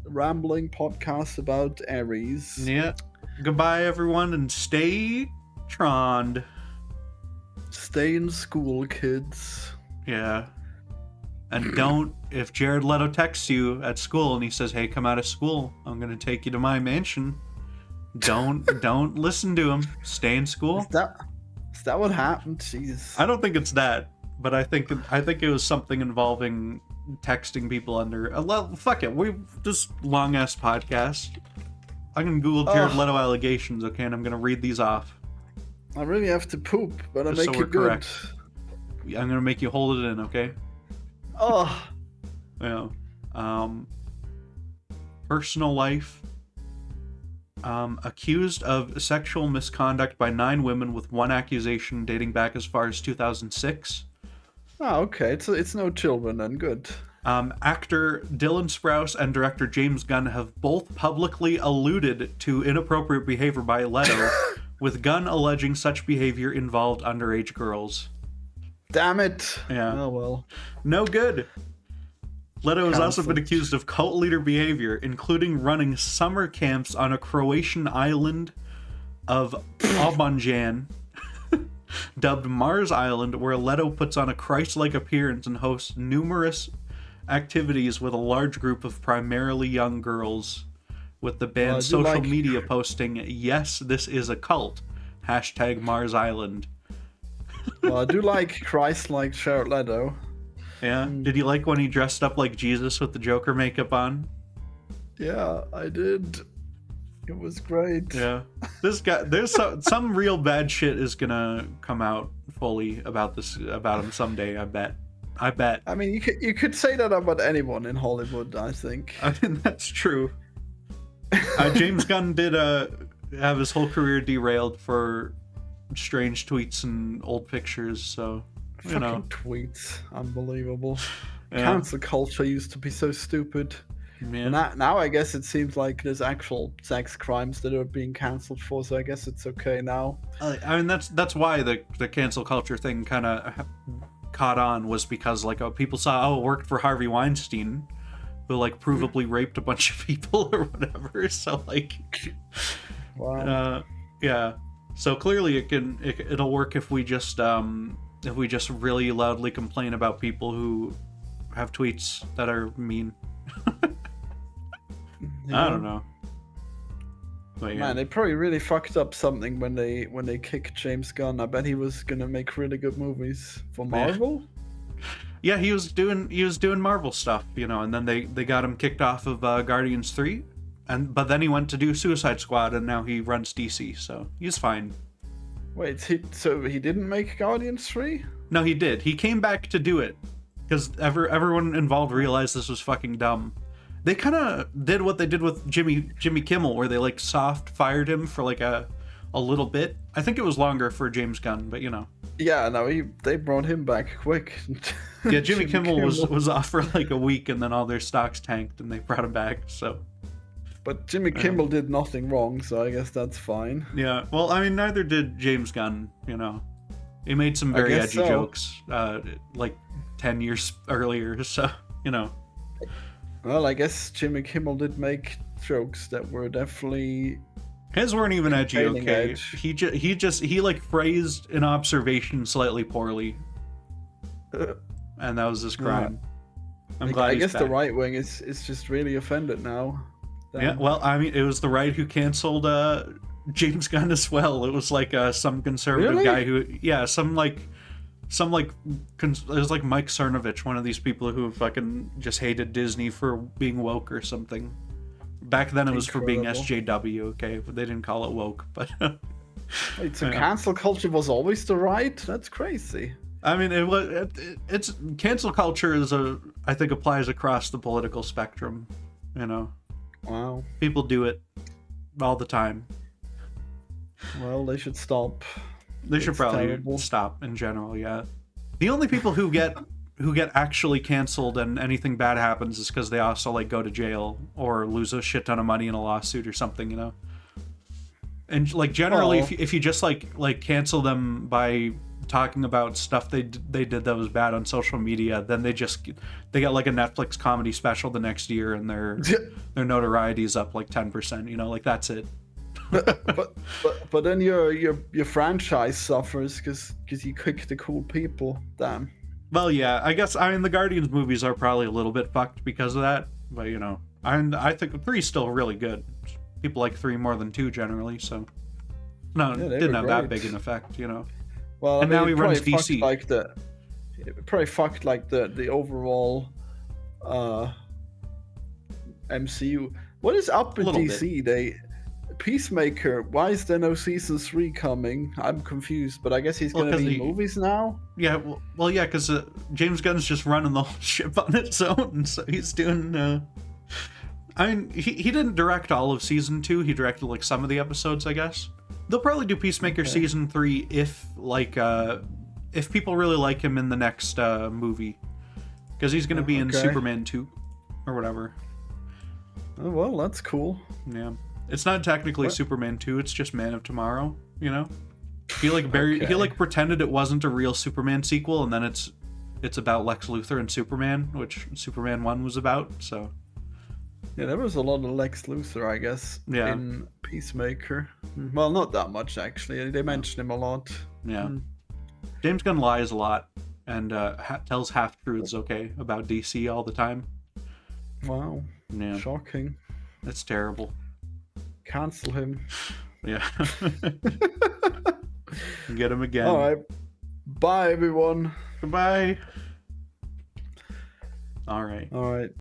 rambling podcast about Ares. Yeah. Goodbye, everyone, and stay Tron'd. Stay in school, kids. Yeah. And don't, if Jared Leto texts you at school and he says, hey, come out of school, I'm going to take you to my mansion, don't listen to him. Stay in school. Is that what happened? Jeez. I don't think it's that. But I think it was something involving texting people under. Well, fuck it. This long ass podcast. I'm gonna Google Jared Leto allegations, okay, and I'm gonna read these off. I really have to poop, but I'll make it good. Correct. I'm gonna make you hold it in, okay? Oh. Yeah. Personal life. Accused of sexual misconduct by 9 women with 1 accusation dating back as far as 2006. Oh, okay. It's no children then. Good. Actor Dylan Sprouse and director James Gunn have both publicly alluded to inappropriate behavior by Leto, with Gunn alleging such behavior involved underage girls. Damn it. Yeah. Oh, well. No good. Leto has also been accused of cult leader behavior, including running summer camps on a Croatian island of Obanjan, dubbed Mars Island, where Leto puts on a Christ-like appearance and hosts numerous activities with a large group of primarily young girls, with the band's social media posting, yes, this is a cult, #Mars Island. Well, I do like Christ-like Jared Leto. Yeah? Did you like when he dressed up like Jesus with the Joker makeup on? Yeah, I did. It was great. Yeah. This guy, there's some real bad shit is gonna come out fully about him someday, I bet. I mean, you could say that about anyone in Hollywood, I think. I mean, that's true. James Gunn did have his whole career derailed for strange tweets and old pictures, so, you know. Tweets. Unbelievable. Yeah. Cancel culture used to be so stupid. Yeah. Now I guess it seems like there's actual sex crimes that are being cancelled for, so I guess it's okay now. I mean, that's why the cancel culture thing kind of caught on, was because like people saw, it worked for Harvey Weinstein, who like provably raped a bunch of people or whatever. So like, wow. Yeah. So clearly it'll work if we just really loudly complain about people who have tweets that are mean. Yeah. I don't know. But yeah. Man, they probably really fucked up something when they kicked James Gunn. I bet he was gonna make really good movies for Marvel. Yeah, he was doing Marvel stuff, and then they got him kicked off of Guardians 3, but then he went to do Suicide Squad, and now he runs DC, so he's fine. Wait, so he didn't make Guardians 3? No, he did. He came back to do it because everyone involved realized this was fucking dumb. They kind of did what they did with Jimmy Kimmel, where they like soft fired him for like a little bit. I think it was longer for James Gunn, but Yeah, no, they brought him back quick. Yeah, Jimmy Kimmel was off for like a week, and then all their stocks tanked, and they brought him back. So, but Jimmy Kimmel did nothing wrong, so I guess that's fine. Yeah, well, I mean, neither did James Gunn. He made some very edgy jokes, like 10 years earlier. So, Well, I guess Jimmy Kimmel did make jokes that were definitely. His weren't even edgy, okay? Edge. He like phrased an observation slightly poorly, and that was his crime. I'm glad. I guess back. the right wing is just really offended now. Yeah, well, I mean, it was the right who canceled James Gunn as well. It was like some conservative guy who, it was like Mike Cernovich, one of these people who fucking just hated Disney for being woke or something. Back then it was for being SJW, okay? But they didn't call it woke, but... Wait, so cancel culture was always the right? That's crazy. I mean, it's cancel culture I think applies across the political spectrum, Wow. People do it all the time. Well, they should stop. They should probably stop in general, yeah. The only people who get actually canceled and anything bad happens is because they also like go to jail or lose a shit ton of money in a lawsuit or something, And like generally, if you just like cancel them by talking about stuff they did that was bad on social media, then they get like a Netflix comedy special the next year, and their notoriety is up like 10%. Like that's it. but then your franchise suffers because you kick the cool people. Damn. Well, yeah, I guess the Guardians movies are probably a little bit fucked because of that, but I think 3 is still really good. People like 3 more than 2 generally, so didn't have that big an effect, Well, and now he runs DC. It probably fucked like the overall MCU. What is up with DC? Peacemaker, why is there no season 3 coming? I'm confused, but I guess he's going to be in movies now? Yeah, well, yeah, because James Gunn's just running the whole ship on its own, so he's doing... he didn't direct all of season 2, he directed like some of the episodes, I guess. They'll probably do Peacemaker season 3 if people really like him in the next movie. Because he's going to be in Superman 2, or whatever. Oh, well, that's cool. Yeah. It's not technically Superman 2, it's just Man of Tomorrow, He like pretended it wasn't a real Superman sequel, and then it's about Lex Luthor and Superman, which Superman 1 was about, so... Yeah, there was a lot of Lex Luthor, I guess, in Peacemaker. Well, not that much, actually. They mentioned him a lot. Yeah. James Gunn lies a lot, and tells half-truths, about DC all the time. Wow. Yeah. Shocking. That's terrible. Cancel him. Yeah. Get him again. All right. Bye, everyone. Goodbye. All right.